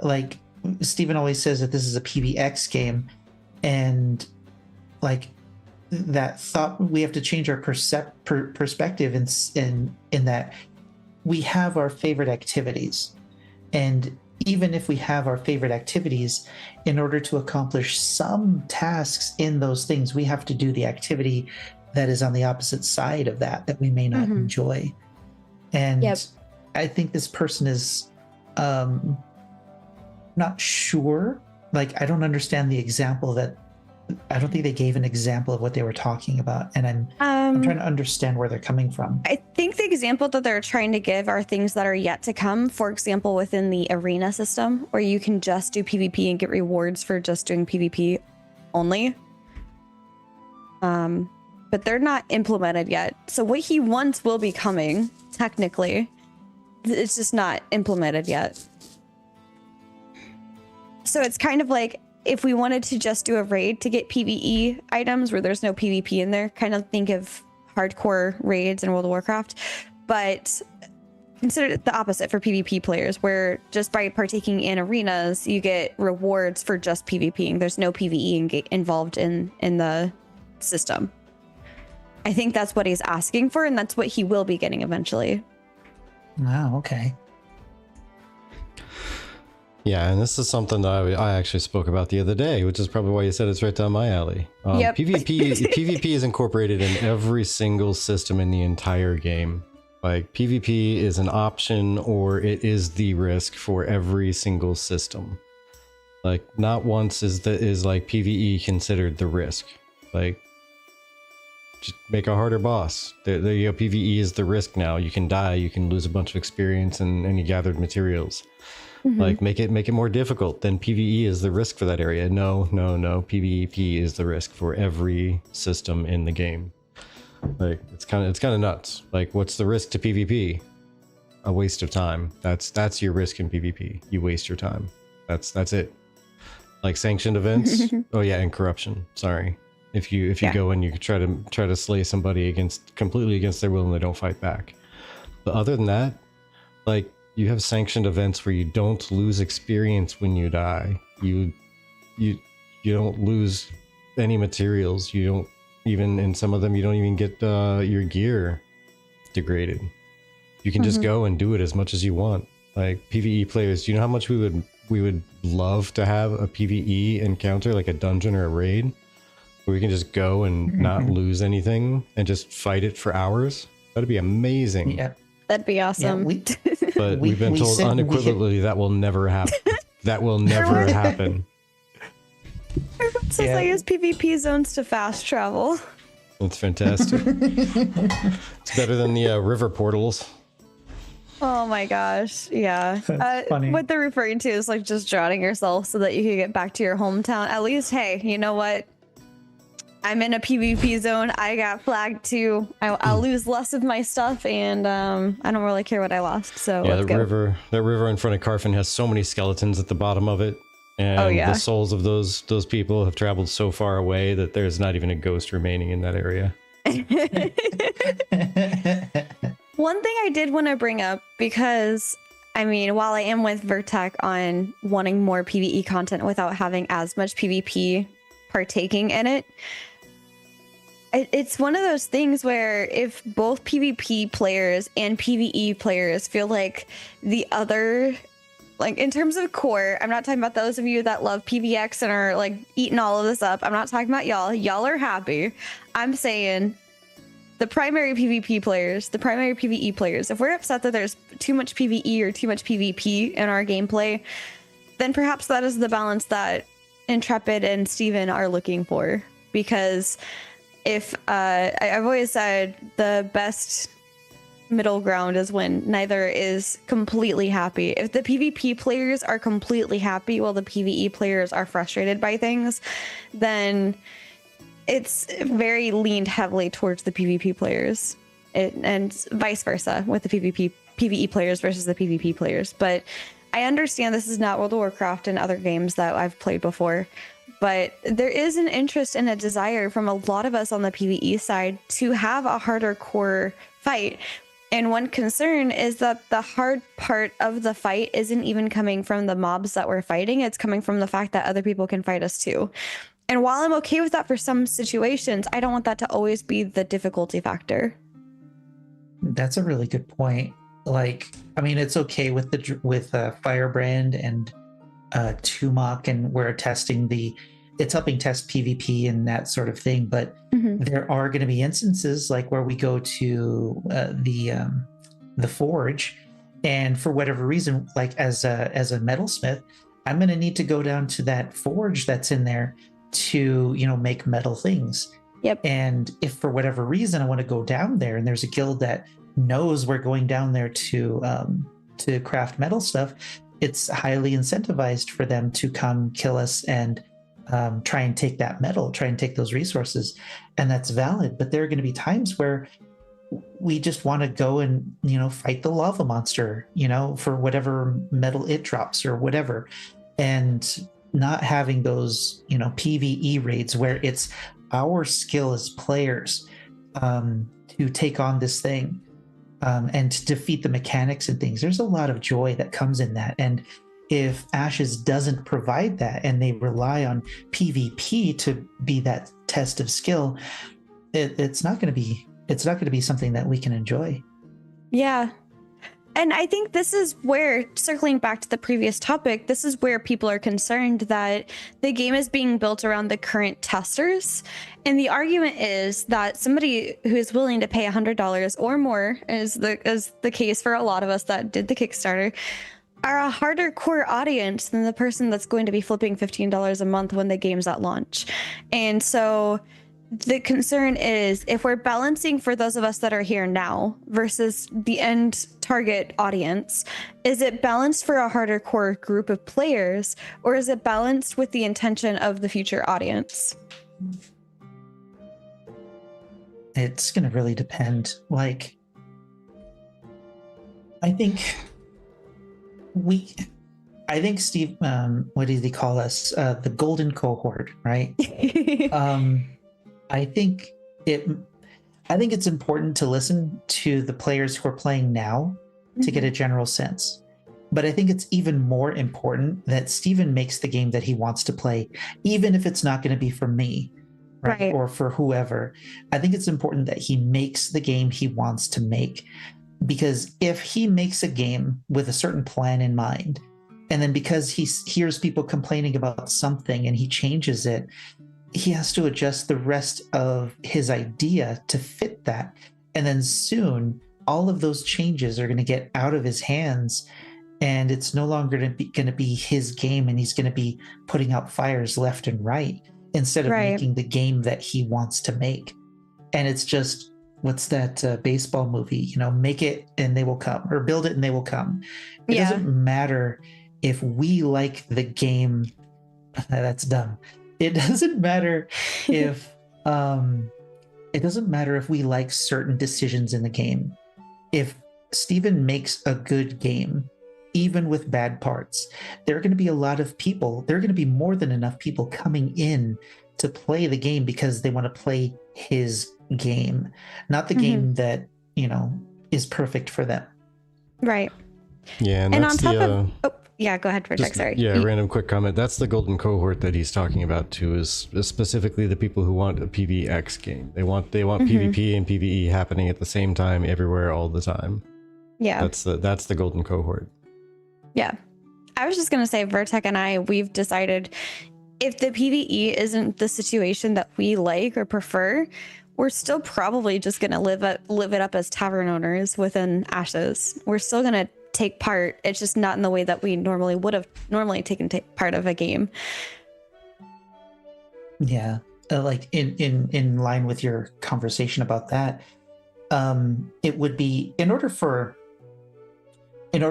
Like Stephen always says that this is a PvX game, and like that thought, we have to change our perspective in that we have our favorite activities, and even if we have our favorite activities, in order to accomplish some tasks in those things, we have to do the activity that is on the opposite side of that we may not enjoy. And Yep. I think this person is not sure. Like, I don't understand the example that I don't think they gave an example of what they were talking about, and I'm trying to understand where they're coming from. I think the example that they're trying to give are things that are yet to come. For example, within the arena system, where you can just do PvP and get rewards for just doing PvP only. But they're not implemented yet. So what he wants will be coming, technically. It's just not implemented yet. So it's kind of like, if we wanted to just do a raid to get PvE items where there's no PvP in there, kind of think of hardcore raids in World of Warcraft, but consider it the opposite for PvP players, where just by partaking in arenas, you get rewards for just PvPing. There's no PvE involved in the system. I think that's what he's asking for, and that's what he will be getting eventually. Oh, okay. Yeah, and this is something that I actually spoke about the other day, which is probably why you said it's right down my alley. Yep. PvP is incorporated in every single system in the entire game. Like, PvP is an option, or it is the risk for every single system. Like, not once is like PvE considered the risk. Like, just make a harder boss. There you go. PvE is the risk now. You can die, you can lose a bunch of experience and any gathered materials. Like, make it more difficult. Then PvE is the risk for that area. No. PvP is the risk for every system in the game. Like, it's kind of nuts. Like, what's the risk to PvP? A waste of time. That's your risk in PvP. You waste your time. That's it. Like, sanctioned events. Oh yeah, and corruption. Sorry. If you go and you try to slay somebody completely against their will and they don't fight back. But other than that, like, you have sanctioned events where you don't lose experience when you die. You don't lose any materials. You don't even, in some of them, you don't even get your gear degraded. You can just go and do it as much as you want. Like, PvE players, do you know how much we would love to have a PvE encounter, like a dungeon or a raid, where we can just go and not lose anything and just fight it for hours? That'd be amazing. Yeah. That'd be awesome. Yeah, but we've been told unequivocally that will never happen. That will never happen. Everyone says I use PvP zones to fast travel. It's fantastic. It's better than the river portals. Oh my gosh. Yeah. Funny. What they're referring to is like just drowning yourself so that you can get back to your hometown. At least, hey, you know what? I'm in a PvP zone. I got flagged too. I'll lose less of my stuff, and I don't really care what I lost. So yeah, let's that go. river in front of Carfin has so many skeletons at the bottom of it, and the souls of those people have traveled so far away that there's not even a ghost remaining in that area. One thing I did want to bring up, because I mean, while I am with Vertec on wanting more PvE content without having as much PvP partaking in it, it's one of those things where if both PvP players and PvE players feel like the other, like in terms of core, I'm not talking about those of you that love PvX and are like eating all of this up. I'm not talking about y'all. Y'all are happy. I'm saying the primary PvP players, the primary PvE players, if we're upset that there's too much PvE or too much PvP in our gameplay, then perhaps that is the balance that Intrepid and Steven are looking for. Because if I've always said the best middle ground is when neither is completely happy. If the PvP players are completely happy while the PvE players are frustrated by things, then it's very leaned heavily towards the PvP players, and vice versa with the PvE players versus the PvP players. But I understand this is not World of Warcraft and other games that I've played before. But there is an interest and a desire from a lot of us on the PvE side to have a harder core fight. And one concern is that the hard part of the fight isn't even coming from the mobs that we're fighting. It's coming from the fact that other people can fight us too. And while I'm okay with that for some situations, I don't want that to always be the difficulty factor. That's a really good point. like, I mean, it's okay with Firebrand and Tumok, and we're testing it's helping test PvP and that sort of thing. But there are going to be instances like where we go to the forge, and for whatever reason, like as a metalsmith, I'm going to need to go down to that forge that's in there to make metal things. Yep. And if for whatever reason I want to go down there, and there's a guild that knows we're going down there to craft metal stuff, it's highly incentivized for them to come kill us and try and take that metal, try and take those resources. And that's valid. But there are going to be times where we just want to go and fight the lava monster, for whatever metal it drops or whatever, and not having those PvE raids where it's our skill as players to take on this thing and to defeat the mechanics and things. There's a lot of joy that comes in that. And if Ashes doesn't provide that, and they rely on PvP to be that test of skill, it's not going to be something that we can enjoy. Yeah. And I think this is where, circling back to the previous topic, this is where people are concerned that the game is being built around the current testers. And the argument is that somebody who is willing to pay $100 or more, is the case for a lot of us that did the Kickstarter, are a harder core audience than the person that's going to be flipping $15 a month when the game's at launch. And so the concern is, if we're balancing for those of us that are here now versus the end target audience, is it balanced for a harder core group of players, or is it balanced with the intention of the future audience? It's going to really depend. Like, I think Steve, what did he call us? The golden cohort, right? I think it's important to listen to the players who are playing now to get a general sense. But I think it's even more important that Steven makes the game that he wants to play, even if it's not going to be for me, right? Or for whoever. I think it's important that he makes the game he wants to make. Because if he makes a game with a certain plan in mind, and then because he hears people complaining about something and he changes it, he has to adjust the rest of his idea to fit that. And then soon, all of those changes are going to get out of his hands, and it's no longer going to be his game, and he's going to be putting out fires left and right instead of making the game that he wants to make. And it's just, what's that baseball movie? Make it and they will come, or build it and they will come. It doesn't matter if we like the game. That's dumb. It doesn't matter if we like certain decisions in the game. If Steven makes a good game, even with bad parts, there are going to be a lot of people. There are going to be more than enough people coming in to play the game because they want to play his game, not the game that is perfect for them. Right. Yeah, and on top of go ahead, Vertex. Sorry. Yeah, random quick comment. That's the golden cohort that he's talking about too, is specifically the people who want a PvX game. They want PvP and PvE happening at the same time, everywhere, all the time. Yeah. That's the golden cohort. Yeah. I was just gonna say, Vertex and we've decided, if the PvE isn't the situation that we like or prefer, we're still probably just gonna live it up as tavern owners within Ashes. We're still gonna take part. It's just not in the way that we normally would have taken part of a game. Yeah, like in line with your conversation about that, it would be in order for I'm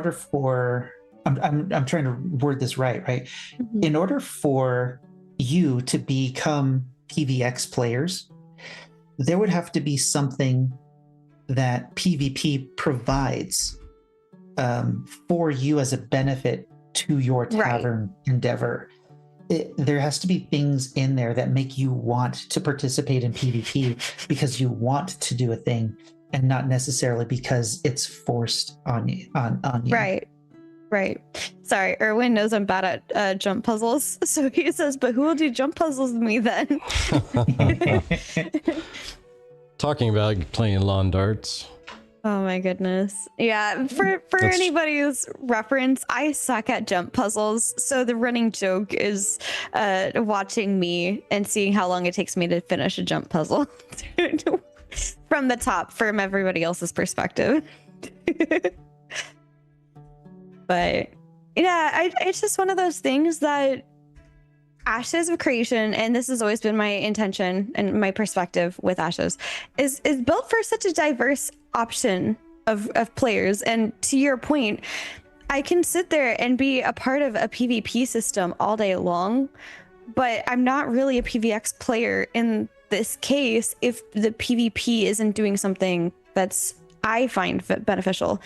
trying to word this right? Mm-hmm. In order for you to become PvX players, there would have to be something that PvP provides for you as a benefit to your tavern endeavor. There has to be things in there that make you want to participate in PvP because you want to do a thing, and not necessarily because it's forced on you. Right. Sorry, Erwin knows I'm bad at jump puzzles, so he says, but who will do jump puzzles with me then? Talking about playing lawn darts. Oh my goodness. Yeah, for That's- anybody's reference, I suck at jump puzzles. So the running joke is watching me and seeing how long it takes me to finish a jump puzzle from the top from everybody else's perspective. But yeah, it's just one of those things that Ashes of Creation, and this has always been my intention and my perspective with Ashes, is built for such a diverse option of players. And to your point, I can sit there and be a part of a PvP system all day long, but I'm not really a PvX player in this case if the PvP isn't doing something that's I find beneficial.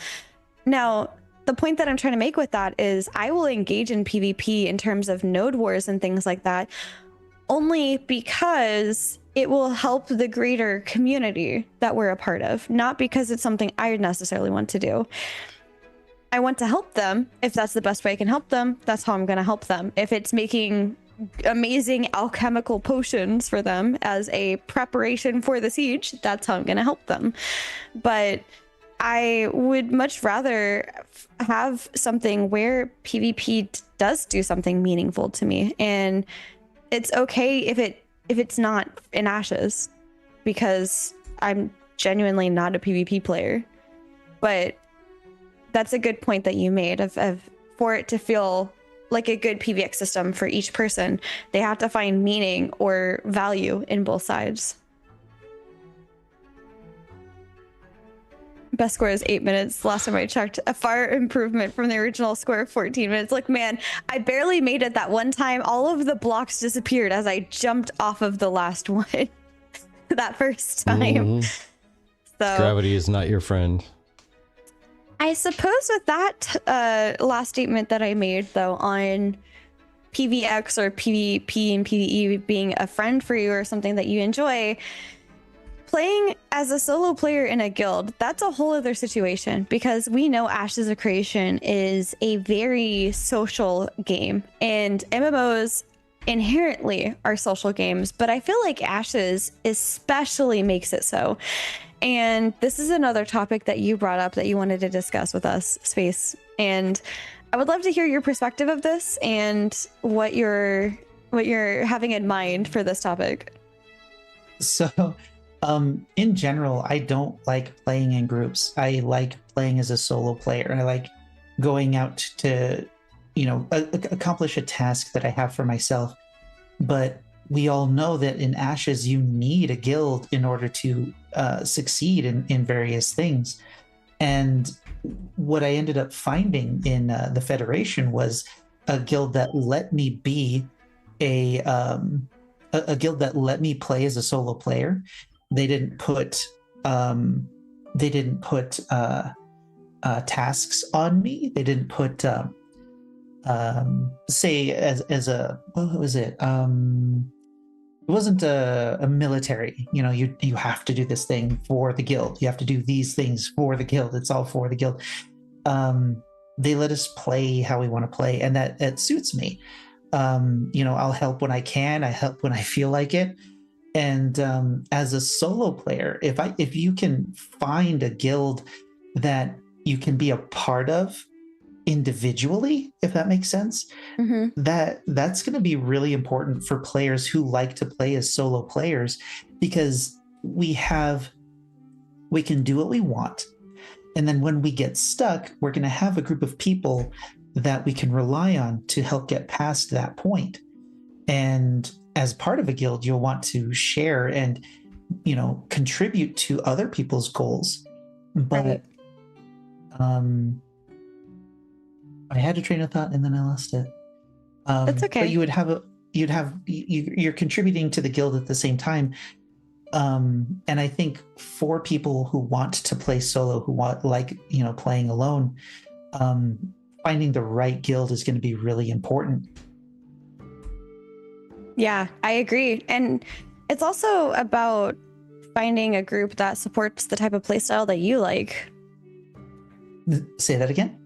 Now, the point that I'm trying to make with that is I will engage in PvP in terms of node wars and things like that only because it will help the greater community that we're a part of, not because it's something I necessarily want to do. I want to help them. If that's the best way I can help them, that's how I'm going to help them. If it's making amazing alchemical potions for them as a preparation for the siege, that's how I'm going to help them. But I would much rather have something where PvP does do something meaningful to me, and it's okay if it's not in Ashes, because I'm genuinely not a PvP player. But that's a good point that you made of for it to feel like a good PvX system for each person, they have to find meaning or value in both sides. Best score is 8 minutes. Last time I checked, a far improvement from the original score of 14 minutes. Look, man, I barely made it that one time. All of the blocks disappeared as I jumped off of the last one that first time. Mhm. So Gravity is not your friend. I suppose with that last statement that I made, though, on PvX or PvP and PvE being a friend for you or something that you enjoy, playing as a solo player in a guild, that's a whole other situation, because we know Ashes of Creation is a very social game, and MMOs inherently are social games, but I feel like Ashes especially makes it so. And this is another topic that you brought up that you wanted to discuss with us, Space. And I would love to hear your perspective of this and what you're having in mind for this topic. So, in general, I don't like playing in groups. I like playing as a solo player. I like going out to, accomplish a task that I have for myself. But we all know that in Ashes, you need a guild in order to succeed in various things. And what I ended up finding in the Federation was a guild that let me be a guild that let me play as a solo player. They didn't put tasks on me. They didn't put say as a, what was it? It wasn't a military, you have to do this thing for the guild. You have to do these things for the guild. It's all for the guild. They let us play how we want to play, and that suits me. I'll help when I can. I help when I feel like it. And as a solo player, if you can find a guild that you can be a part of individually, if that makes sense, that's going to be really important for players who like to play as solo players, because we can do what we want, and then when we get stuck, we're going to have a group of people that we can rely on to help get past that point. And as part of a guild, you'll want to share and contribute to other people's goals. But right. I had a train of thought and then I lost it. That's okay. But you're contributing to the guild at the same time. And I think for people who want to play solo, who want playing alone, finding the right guild is going to be really important. Yeah, I agree. And it's also about finding a group that supports the type of playstyle that you like. Say that again?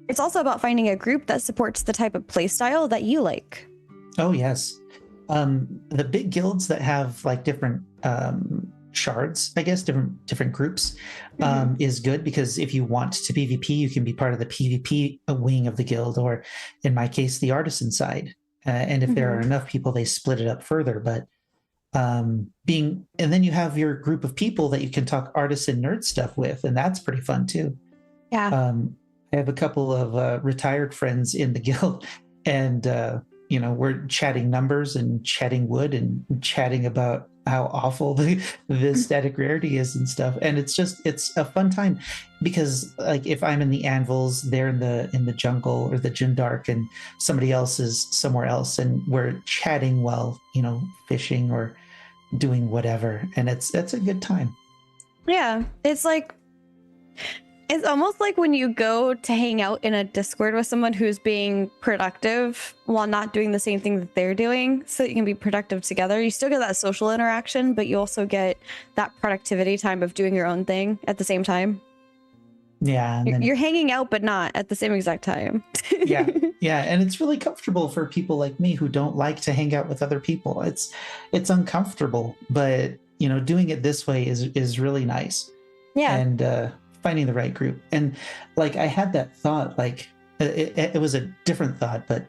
It's also about finding a group that supports the type of playstyle that you like. Oh, yes. The big guilds that have different shards, I guess, different groups, is good, because if you want to PvP, you can be part of the PvP wing of the guild, or in my case, the artisan side. And if there are enough people, they split it up further. But and then you have your group of people that you can talk artisan nerd stuff with, and that's pretty fun too. Yeah. I have a couple of retired friends in the guild, and we're chatting numbers and chatting wood and chatting about how awful the static rarity is and stuff. And it's a fun time, because like if I'm in the anvils, they're in the jungle or the Jindark, and somebody else is somewhere else, and we're chatting while fishing or doing whatever, and that's a good time. Yeah, it's almost like when you go to hang out in a Discord with someone who's being productive while not doing the same thing that they're doing, so that you can be productive together. You still get that social interaction, but you also get that productivity time of doing your own thing at the same time. Yeah, and you're hanging out, but not at the same exact time. yeah, and it's really comfortable for people like me who don't like to hang out with other people. It's uncomfortable, but doing it this way is really nice. Yeah, and finding the right group. And like I had that thought, like it was a different thought, but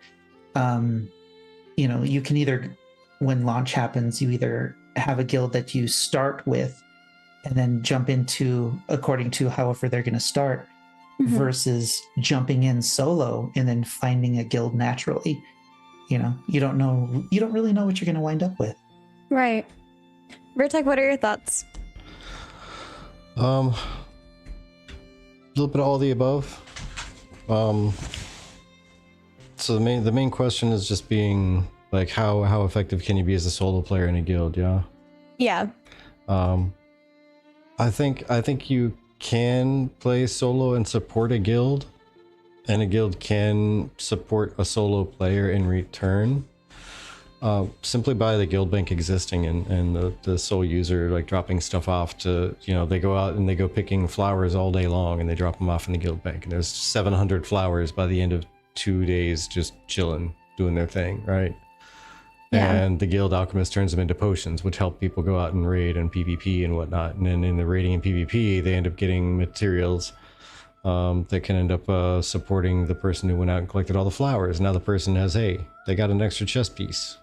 you can either, when launch happens, you either have a guild that you start with and then jump into according to however they're going to start, versus jumping in solo and then finding a guild naturally. You don't really know what you're going to wind up with. Right. Vertec, what are your thoughts? A little bit of all the above. So the main question is just being like, how effective can you be as a solo player in a guild? Yeah. I think you can play solo and support a guild, and a guild can support a solo player in return. Simply by the guild bank existing and the sole user like dropping stuff off to, they go out and they go picking flowers all day long and they drop them off in the guild bank, and there's 700 flowers by the end of 2 days just chilling, doing their thing, right? Yeah. And the guild alchemist turns them into potions, which help people go out and raid and PvP and whatnot. And then in the raiding and PvP, they end up getting materials that can end up supporting the person who went out and collected all the flowers. Now the person has, they got an extra chest piece.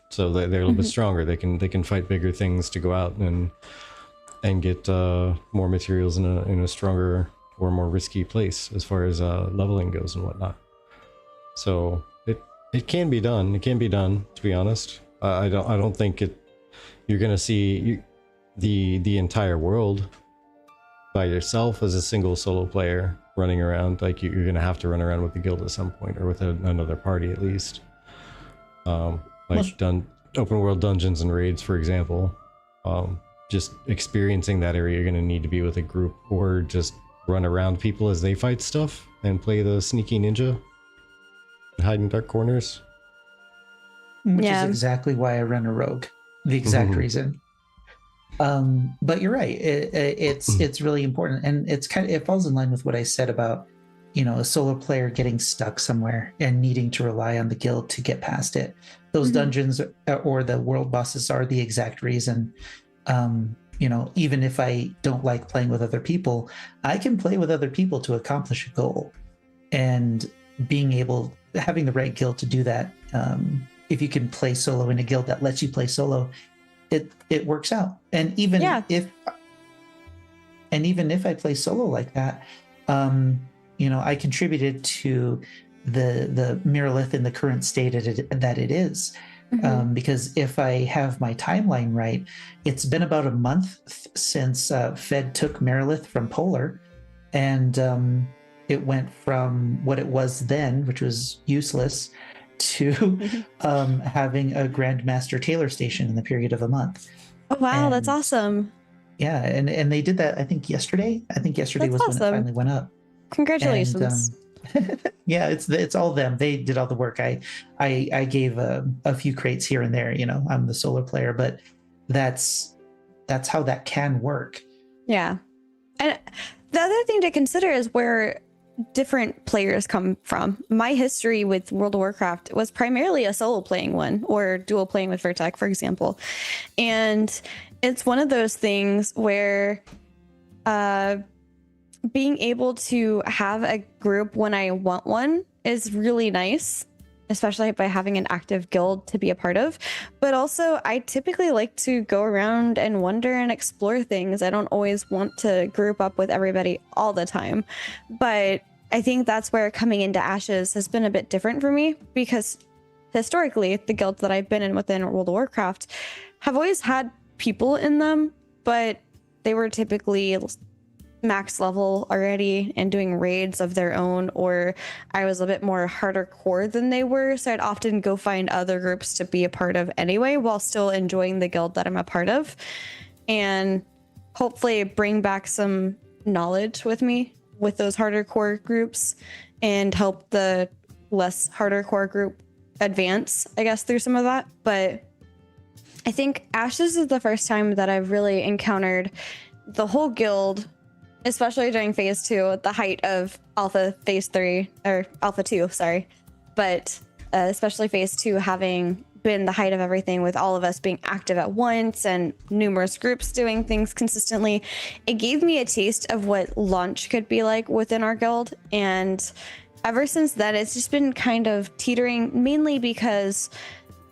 So they're a little bit stronger. They can fight bigger things to go out and get more materials in a stronger or more risky place as far as leveling goes and whatnot. So it can be done. It can be done, to be honest. I don't think you're gonna see the entire world by yourself as a single solo player running around. Like you're gonna have to run around with the guild at some point, or with another party at least. Open world dungeons and raids, for example. Just experiencing that area, you're gonna need to be with a group, or just run around people as they fight stuff and play the sneaky ninja, hide in dark corners. Which is exactly why I run a rogue. The exact reason. But you're right. It's really important, and it falls in line with what I said about a solo player getting stuck somewhere and needing to rely on the guild to get past it. Those dungeons or the world bosses are the exact reason. Even if I don't like playing with other people, I can play with other people to accomplish a goal. And having the right guild to do that, if you can play solo in a guild that lets you play solo, it works out. And even if I play solo like that, I contributed to the Miralith in the current state that it is. Because if I have my timeline right, it's been about a month since Fed took Miralith from Polar, and it went from what it was then, which was useless, to having a Grandmaster Tailor station in the period of a month. Oh wow, that's awesome. Yeah, and they did that, I think yesterday. Yesterday was when it finally went up. Congratulations. Yeah, it's all them. They did all the work. I gave a few crates here and there. I'm the solo player, but that's how that can work. Yeah. And the other thing to consider is where different players come from. My history with World of Warcraft was primarily a solo playing one, or dual playing with Vertec, for example. And it's one of those things where being able to have a group when I want one is really nice, especially by having an active guild to be a part of. But also, I typically like to go around and wander and explore things. I don't always want to group up with everybody all the time. But I think that's where coming into Ashes has been a bit different for me, because historically, the guilds that I've been in within World of Warcraft have always had people in them, but they were typically max level already and doing raids of their own, or I was a bit more harder core than they were, so I'd often go find other groups to be a part of anyway, while still enjoying the guild that I'm a part of, and hopefully bring back some knowledge with me with those harder core groups and help the less harder core group advance, I guess, through some of that. But I think Ashes is the first time that I've really encountered the whole guild, especially during phase 2, at the height of alpha phase 3, or alpha 2, sorry. But especially phase 2 having been the height of everything, with all of us being active at once and numerous groups doing things consistently, it gave me a taste of what launch could be like within our guild. And ever since then, it's just been kind of teetering, mainly because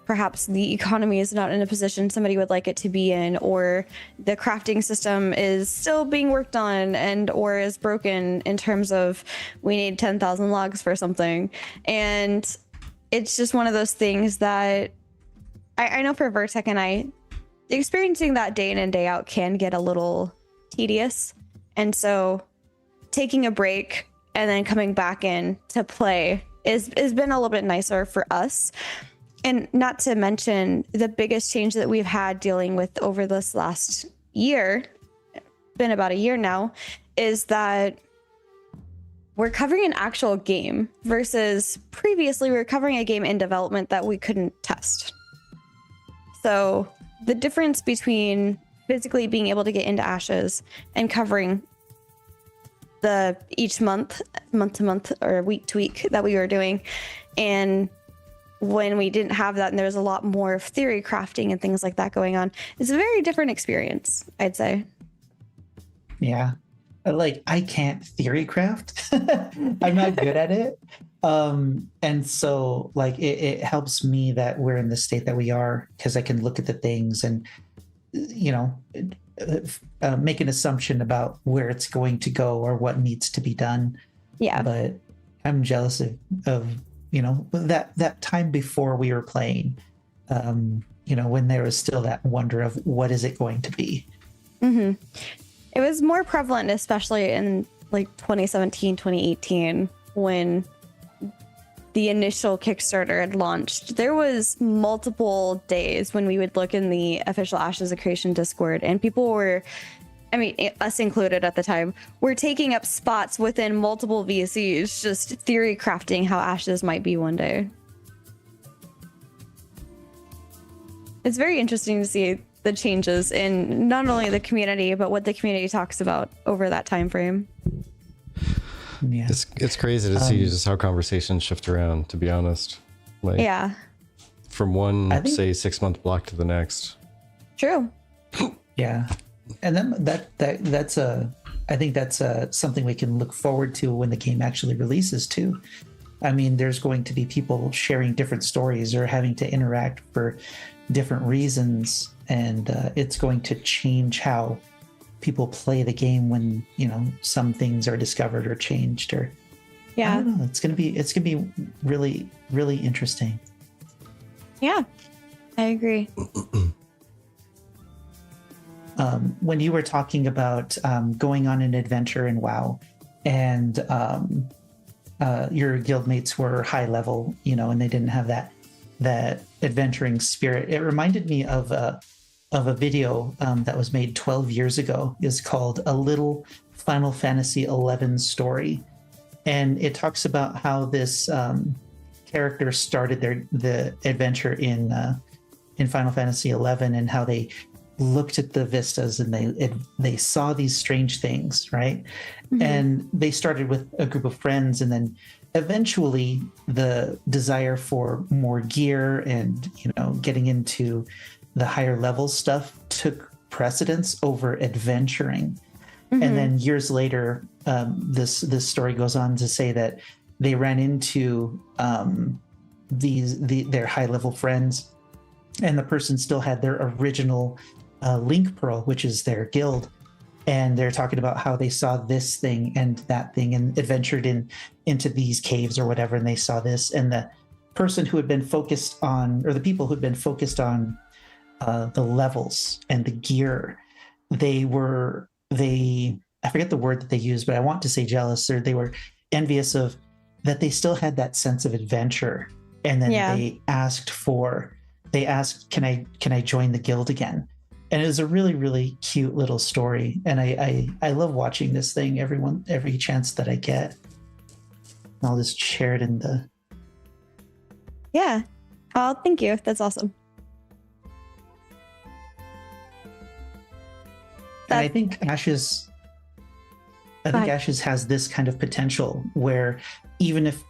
perhaps the economy is not in a position somebody would like it to be in, or the crafting system is still being worked on, and or is broken in terms of we need 10,000 logs for something. And it's just one of those things that I know for Vertec and I, experiencing that day in and day out can get a little tedious. And so taking a break and then coming back in to play is been a little bit nicer for us. And not to mention the biggest change that we've had dealing with over this last year, been about a year now, is that we're covering an actual game versus previously we were covering a game in development that we couldn't test. So the difference between physically being able to get into Ashes and covering the each month to month, or week to week that we were doing, and when we didn't have that and there was a lot more of theory crafting and things like that going on, it's a very different experience, I'd say. Yeah. Like, I can't theory craft. I'm not good at it. And so like it helps me that we're in the state that we are, because I can look at the things and, you know, make an assumption about where it's going to go or what needs to be done. Yeah. But I'm jealous of you know, that time before we were playing, you know, when there was still that wonder of what is it going to be. Mm-hmm. It was more prevalent, especially in like 2017, 2018, when the initial Kickstarter had launched. There was multiple days when we would look in the official Ashes of Creation Discord, and people were, I mean, us included at the time, we're taking up spots within multiple VCs, just theory crafting how Ashes might be one day. It's very interesting to see the changes in not only the community, but what the community talks about over that time frame. Yeah. It's crazy to see just how conversations shift around, to be honest. Like, yeah. From one, say, 6-month block to the next. True. Yeah. And then that's I think that's something we can look forward to when the game actually releases too. I mean, there's going to be people sharing different stories or having to interact for different reasons, and it's going to change how people play the game when, you know, some things are discovered or changed, or yeah, I don't know. It's gonna be really, really interesting. Yeah, I agree. When you were talking about going on an adventure in WoW, and your guildmates were high level, you know, and they didn't have that adventuring spirit, it reminded me of a video that was made 12 years ago. It's called A Little Final Fantasy XI Story, and it talks about how this character started the adventure in Final Fantasy XI, and how they looked at the vistas and they saw these strange things, right? And they started with a group of friends, and then eventually the desire for more gear and getting into the higher level stuff took precedence over adventuring. And then years later, this story goes on to say that they ran into their high level friends, and the person still had their original link pearl, which is their guild, and they're talking about how they saw this thing and that thing and adventured into these caves or whatever, and they saw this, and the person who had been focused on, or the people who had been focused on the levels and the gear, I forget the word that they used, but I want to say jealous, or they were envious of that they still had that sense of adventure. And then they asked, can I join the guild again? And it was a really, really cute little story. And I love watching this thing every chance that I get. I'll just share it in the... Yeah. Oh, thank you. That's awesome. And I think Ashes has this kind of potential where even if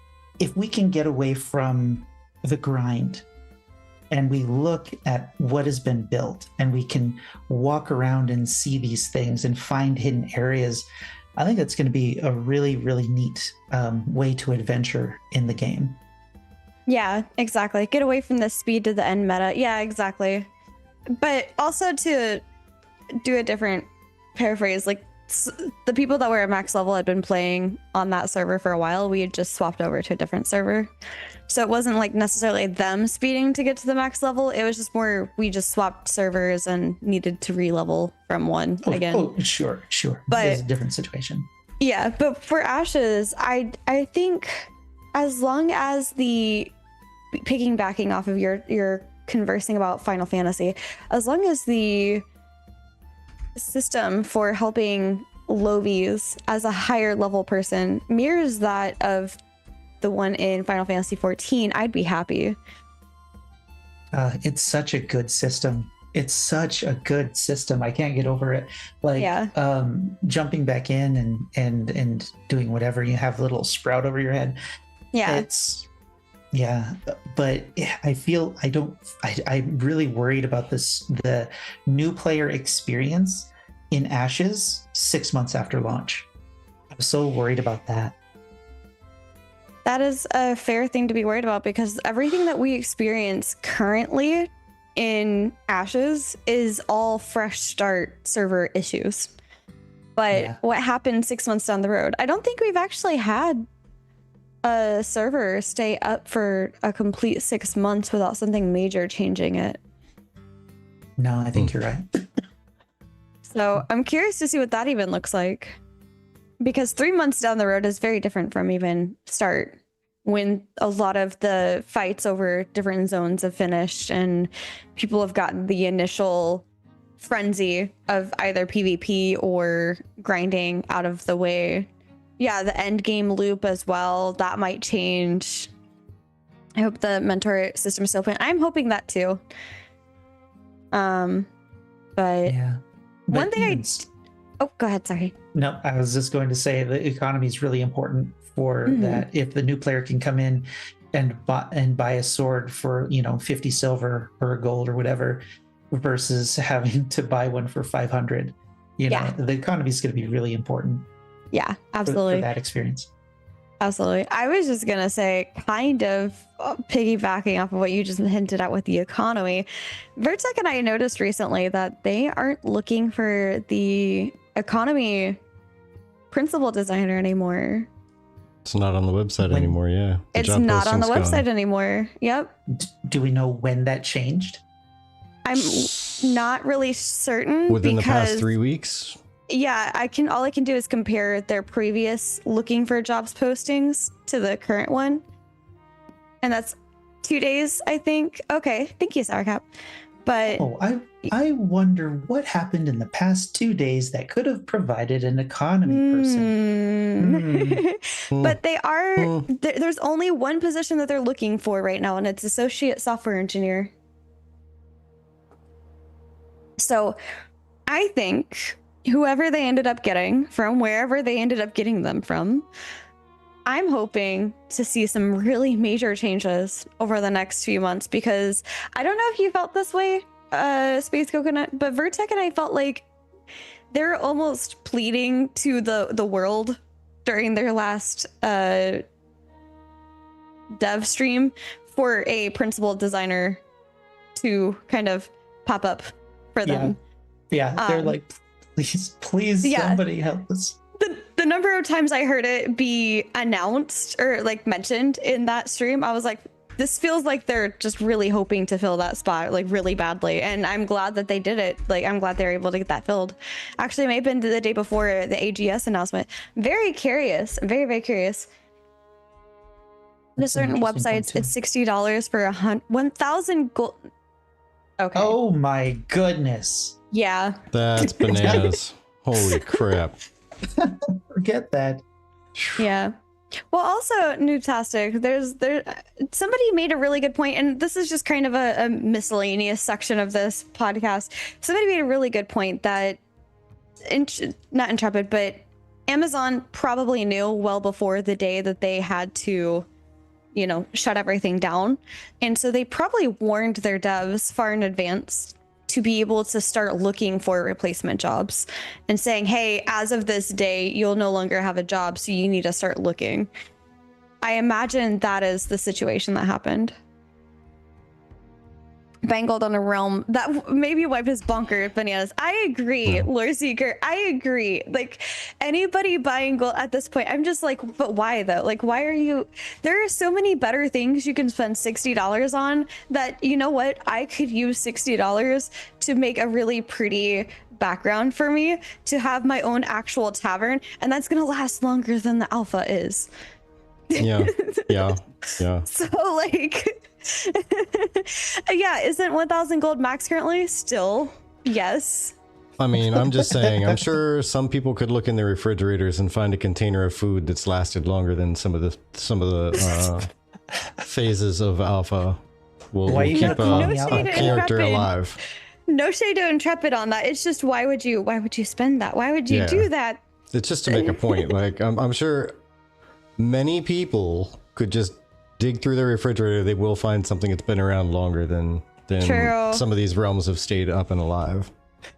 we can get away from the grind and we look at what has been built and we can walk around and see these things and find hidden areas, I think that's going to be a really, really neat way to adventure in the game. Yeah, exactly. Get away from the speed to the end meta. Yeah, exactly. But also to do a different paraphrase, like the people that were at max level had been playing on that server for a while. We had just swapped over to a different server. So it wasn't like necessarily them speeding to get to the max level. It was just more we just swapped servers and needed to re-level from one again. Oh, sure. But it's a different situation. Yeah, but for Ashes, I think as long as backing off of your conversing about Final Fantasy, as long as the system for helping Lovies as a higher level person mirrors that of the one in Final Fantasy 14, I'd be happy. It's such a good system. I can't get over it. Jumping back in and doing whatever. You have a little sprout over your head. Yeah. But I'm really worried about the new player experience in Ashes 6 months after launch. I'm so worried about that. That is a fair thing to be worried about, because everything that we experience currently in Ashes is all fresh start server issues. But what happened 6 months down the road? I don't think we've actually had a server stay up for a complete 6 months without something major changing it. No, I think you're right. So I'm curious to see what that even looks like, because 3 months down the road is very different from even start, when a lot of the fights over different zones have finished and people have gotten the initial frenzy of either PvP or grinding out of the way. Yeah, the end game loop as well, that might change. I hope the mentor system is still playing. I'm hoping that too. But yeah. One thing oh, go ahead, sorry. No, I was just going to say the economy is really important for that. If the new player can come in and buy a sword for 50 silver or gold or whatever, versus having to buy one for 500, the economy is going to be really important. Yeah, absolutely. For that experience. Absolutely. I was just going to say, kind of piggybacking off of what you just hinted at with the economy, Vertec and I noticed recently that they aren't looking for the economy principal designer anymore. It's not on the website anymore, yeah. It's not on the website anymore. Yep. Do we know when that changed? I'm not really certain. Within the past 3 weeks? Yeah, all I can do is compare their previous looking for jobs postings to the current one. And that's 2 days, I think. Okay, thank you, Sourcap. But I wonder what happened in the past 2 days that could have provided an economy person. But they are there's only one position that they're looking for right now, and it's associate software engineer. So I think whoever they ended up getting from wherever they ended up getting them from, I'm hoping to see some really major changes over the next few months, because I don't know if you felt this way, SpaceCoconut, but Vertec and I felt like they're almost pleading to the world during their last dev stream for a principal designer to kind of pop up for them. Yeah, they're like, please, yeah. somebody help us. The number of times I heard it be announced or like mentioned in that stream, I was like, this feels like they're just really hoping to fill that spot like really badly. And I'm glad that they did it. Like, I'm glad they were able to get that filled. Actually, it may have been the day before the AGS announcement. Very curious, very, very curious. That's There's certain an interesting websites, point, it's $60 for 1,000 gold. Okay. Oh my goodness. Yeah. That's bananas. Holy crap. Forget that. Yeah. Well, also, Noobtastic, there somebody made a really good point, and this is just kind of a miscellaneous section of this podcast. Somebody made a really good point that not Intrepid, but Amazon probably knew well before the day that they had to, you know, shut everything down. And so they probably warned their devs far in advance to be able to start looking for replacement jobs and saying, hey, as of this day, you'll no longer have a job, so you need to start looking. I imagine that is the situation that happened. Bangled on a realm that maybe wiped his bunker bananas. I agree, Lore Seeker. I agree. Like, anybody buying gold at this point, I'm just like, but why though? Like, why are you? There are so many better things you can spend $60 on that, you know what? I could use $60 to make a really pretty background for me, to have my own actual tavern, and that's gonna last longer than the alpha is. Yeah. So like, yeah, isn't 1,000 gold max currently? Still, yes. I mean, I'm just saying, I'm sure some people could look in their refrigerators and find a container of food that's lasted longer than some of the phases of alpha. Will keep a character alive. No shade to Intrepid on that. It's just, why would you spend that? Why would you do that? It's just to make a point. Like, I'm sure many people could just dig through their refrigerator. They will find something that's been around longer than some of these realms have stayed up and alive.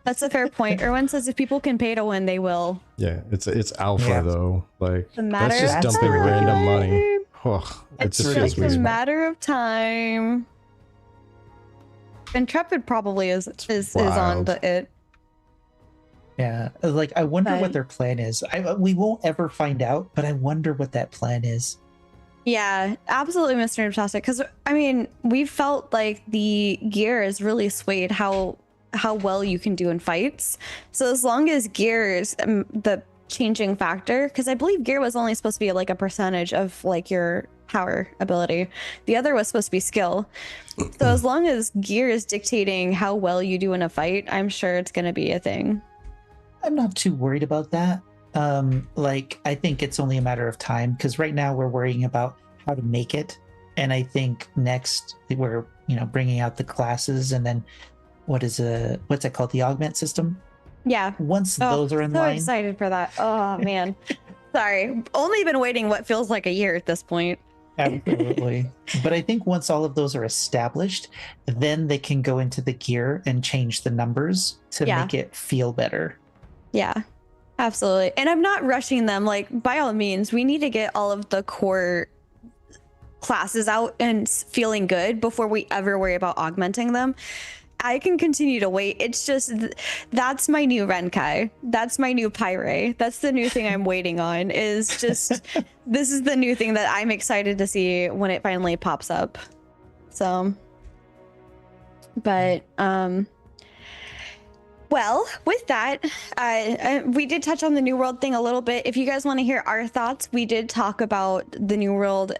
That's a fair point. Erwin says if people can pay to win, they will. Yeah, it's alpha though. Like, that's just dumping random money. Oh, it's just a matter of time. Intrepid probably is on it. Yeah, like, I wonder what their plan is. We won't ever find out, but I wonder what that plan is. Yeah, absolutely, Mr. Noobtastic. Because I mean, we felt like the gear is really swayed how well you can do in fights. So as long as gear is the changing factor, because I believe gear was only supposed to be like a percentage of like your power ability. The other was supposed to be skill. So as long as gear is dictating how well you do in a fight, I'm sure it's going to be a thing. I'm not too worried about that. Like, I think it's only a matter of time, because right now we're worrying about how to make it, and I think next we're bringing out the classes, and then what's it called, the augment system? Yeah, once those are in line. So excited for that. Oh man. Sorry, only been waiting what feels like a year at this point. Absolutely. But I think once all of those are established, then they can go into the gear and change the numbers to make it feel better. Yeah, absolutely. And I'm not rushing them. Like, by all means, we need to get all of the core classes out and feeling good before we ever worry about augmenting them. I can continue to wait. It's just, that's my new Renkai. That's my new Pyre. That's the new thing I'm waiting on, is just, this is the new thing that I'm excited to see when it finally pops up. So, but, well, with that, we did touch on the New World thing a little bit. If you guys want to hear our thoughts, we did talk about the New World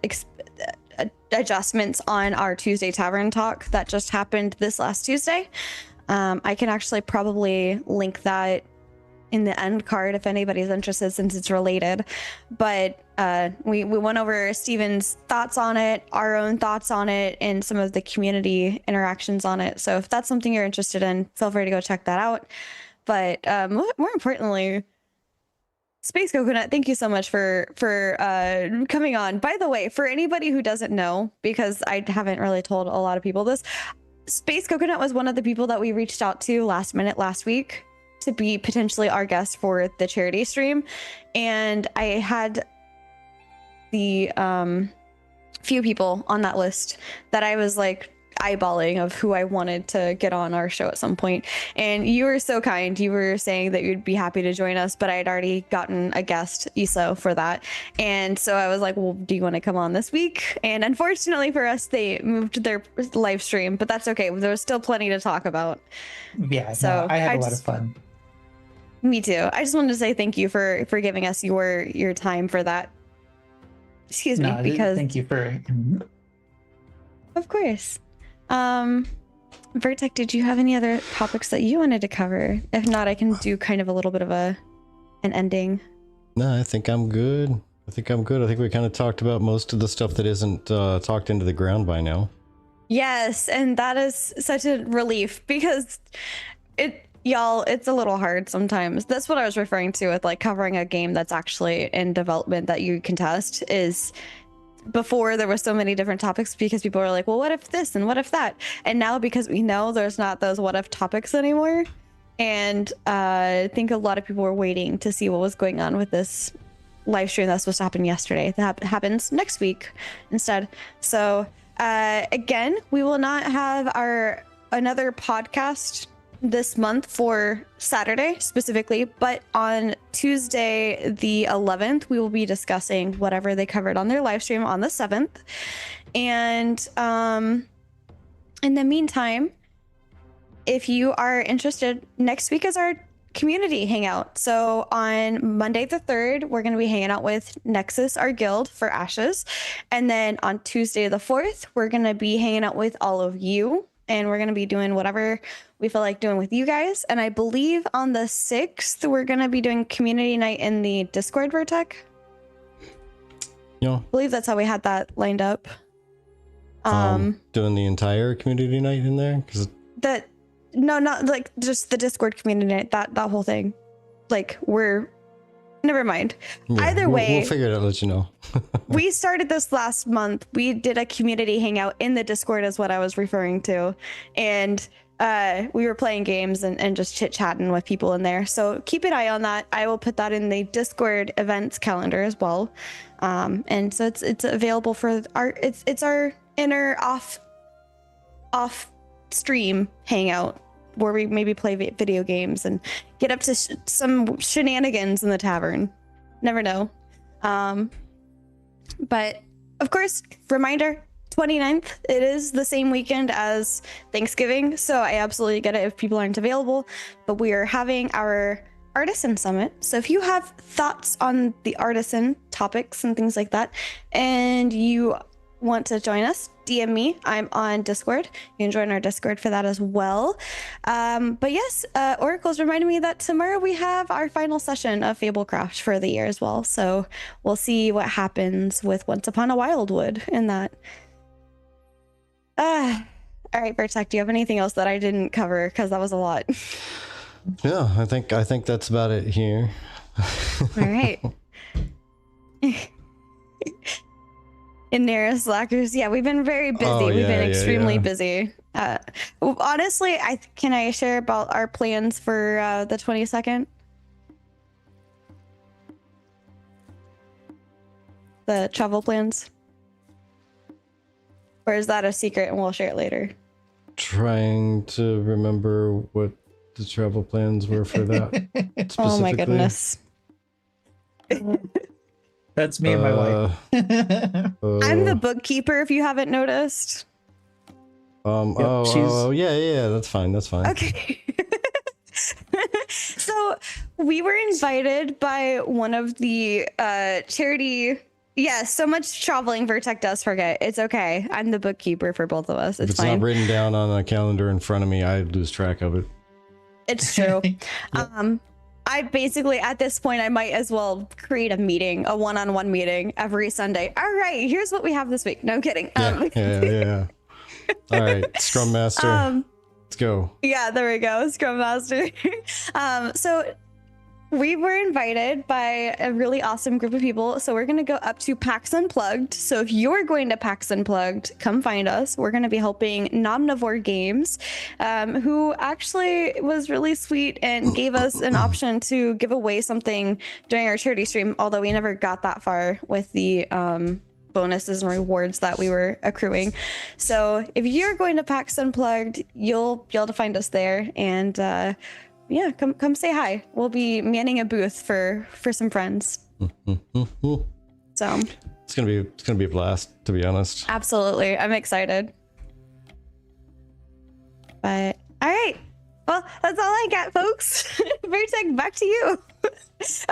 adjustments on our Tuesday Tavern talk that just happened this last Tuesday. I can actually probably link that in the end card if anybody's interested, since it's related. But we went over Steven's thoughts on it, our own thoughts on it, and some of the community interactions on it. So if that's something you're interested in, feel free to go check that out. But more importantly, SpaceCoconut, thank you so much for coming on. By the way, for anybody who doesn't know, because I haven't really told a lot of people this, SpaceCoconut was one of the people that we reached out to last minute last week to be potentially our guest for the charity stream. And I had the few people on that list that I was like eyeballing of who I wanted to get on our show at some point. And you were so kind. You were saying that you'd be happy to join us, but I had already gotten a guest, ISO, for that. And so I was like, well, do you want to come on this week? And unfortunately for us, they moved their live stream, but that's okay. There was still plenty to talk about. Yeah, So no, I had a lot of fun. Me too. I just wanted to say thank you for giving us your time for that. Excuse me, because thank you for. of course. Vertec, did you have any other topics that you wanted to cover? If not, I can do kind of a little bit of an ending. No, I think I'm good. I think we kind of talked about most of the stuff that isn't talked into the ground by now. Yes, and that is such a relief, because it's a little hard sometimes. That's what I was referring to with like covering a game that's actually in development that you can test. Is before there were so many different topics because people were like, well, what if this and what if that? And now, because we know there's not those what if topics anymore, and I think a lot of people were waiting to see what was going on with this live stream that's supposed to happen yesterday. That happens next week instead. So again, we will not have another podcast this month for Saturday specifically, but on Tuesday the 11th we will be discussing whatever they covered on their live stream on the 7th. And in the meantime, if you are interested, next week is our community hangout. So on Monday the 3rd, we're going to be hanging out with Nexus, our guild, for Ashes. And then on Tuesday the 4th, we're going to be hanging out with all of you, and we're going to be doing whatever we feel like doing with you guys. And I believe on the 6th, we're going to be doing community night in the Discord, Vertec. Yeah. I believe that's how we had that lined up. Doing the entire community night in there? No, not like just the Discord community night, that whole thing. Like, never mind. Yeah, either way, we'll figure it out, let you know. We started this last month. We did a community hangout in the Discord is what I was referring to. And we were playing games and just chit-chatting with people in there. So keep an eye on that. I will put that in the Discord events calendar as well. And so it's available for it's our inner off stream hangout, where we maybe play video games and get up to some shenanigans in the tavern. Never know. But of course, reminder, 29th, it is the same weekend as Thanksgiving, so I absolutely get it if people aren't available, but we are having our Artisan Summit. So if you have thoughts on the artisan topics and things like that, and you want to join us, DM me. I'm on Discord. You can join our Discord for that as well. But yes, Oracle's reminded me that tomorrow we have our final session of Fablecraft for the year as well. So we'll see what happens with Once Upon a Wildwood in that. All right, Vertec, do you have anything else that I didn't cover? Because that was a lot. Yeah, I think that's about it here. All right. In Nera Slackers, yeah, we've been very busy. We've been extremely busy. Honestly, can I share about our plans for the 22nd? The travel plans? Or is that a secret and we'll share it later? Trying to remember what the travel plans were for that. Oh my goodness. That's me and my wife. I'm the bookkeeper, if you haven't noticed. Yeah, that's fine. Okay. So we were invited by one of the charity. Yeah, so much traveling Vertec does forget. It's okay. I'm the bookkeeper for both of us. It's fine. Not written down on a calendar in front of me, I lose track of it. It's true. Yep. I basically, at this point, I might as well create a meeting, a one-on-one meeting every Sunday. All right, here's what we have this week. No, I'm kidding. Yeah. All right, Scrum Master. Let's go. Yeah, there we go. Scrum Master. So we were invited by a really awesome group of people. So we're going to go up to PAX Unplugged. So if you're going to PAX Unplugged, come find us. We're going to be helping Nomnivore Games, who actually was really sweet and gave us an option to give away something during our charity stream, although we never got that far with the bonuses and rewards that we were accruing. So if you're going to PAX Unplugged, you'll be able to find us there. And yeah, come say hi. We'll be manning a booth for some friends. So it's gonna be a blast, to be honest. Absolutely, I'm excited. But all right, well, that's all I got, folks. Vertec, back to you.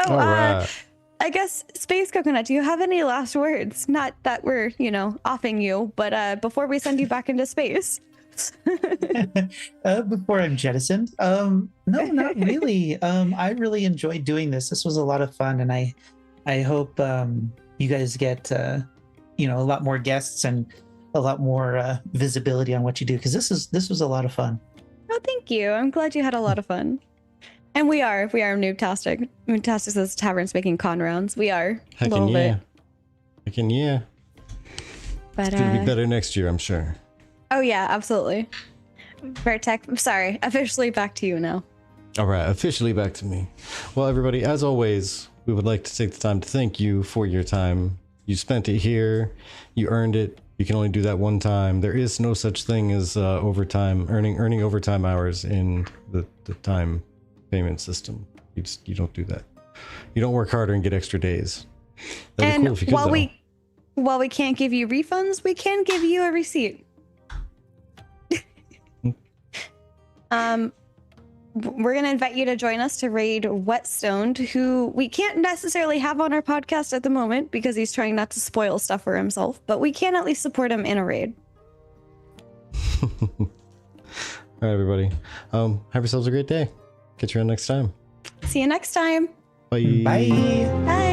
All right. I guess SpaceCoconut, do you have any last words? Not that we're, offing you, but before we send you back into space. Before I'm jettisoned, no, not really. I really enjoyed doing this. This was a lot of fun, and I hope you guys get a lot more guests and a lot more visibility on what you do, because this was a lot of fun. Oh, thank you. I'm glad you had a lot of fun. And we are Moontastic. Moontastic says Tavern's making con rounds. We are a little bit. Heckin' yeah. But it's gonna be better next year, I'm sure. Oh yeah, absolutely. Vertec, I'm sorry. Officially back to you now. All right, officially back to me. Well, everybody, as always, we would like to take the time to thank you for your time. You spent it here. You earned it. You can only do that one time. There is no such thing as overtime, earning overtime hours in the time payment system. You don't do that. You don't work harder and get extra days. That'd be cool if you could, while we can't give you refunds, we can give you a receipt. We're going to invite you to join us to raid Whetstone, who we can't necessarily have on our podcast at the moment because he's trying not to spoil stuff for himself, but we can at least support him in a raid. All right, everybody. Have yourselves a great day. Catch you on next time. See you next time. Bye. Bye. Bye.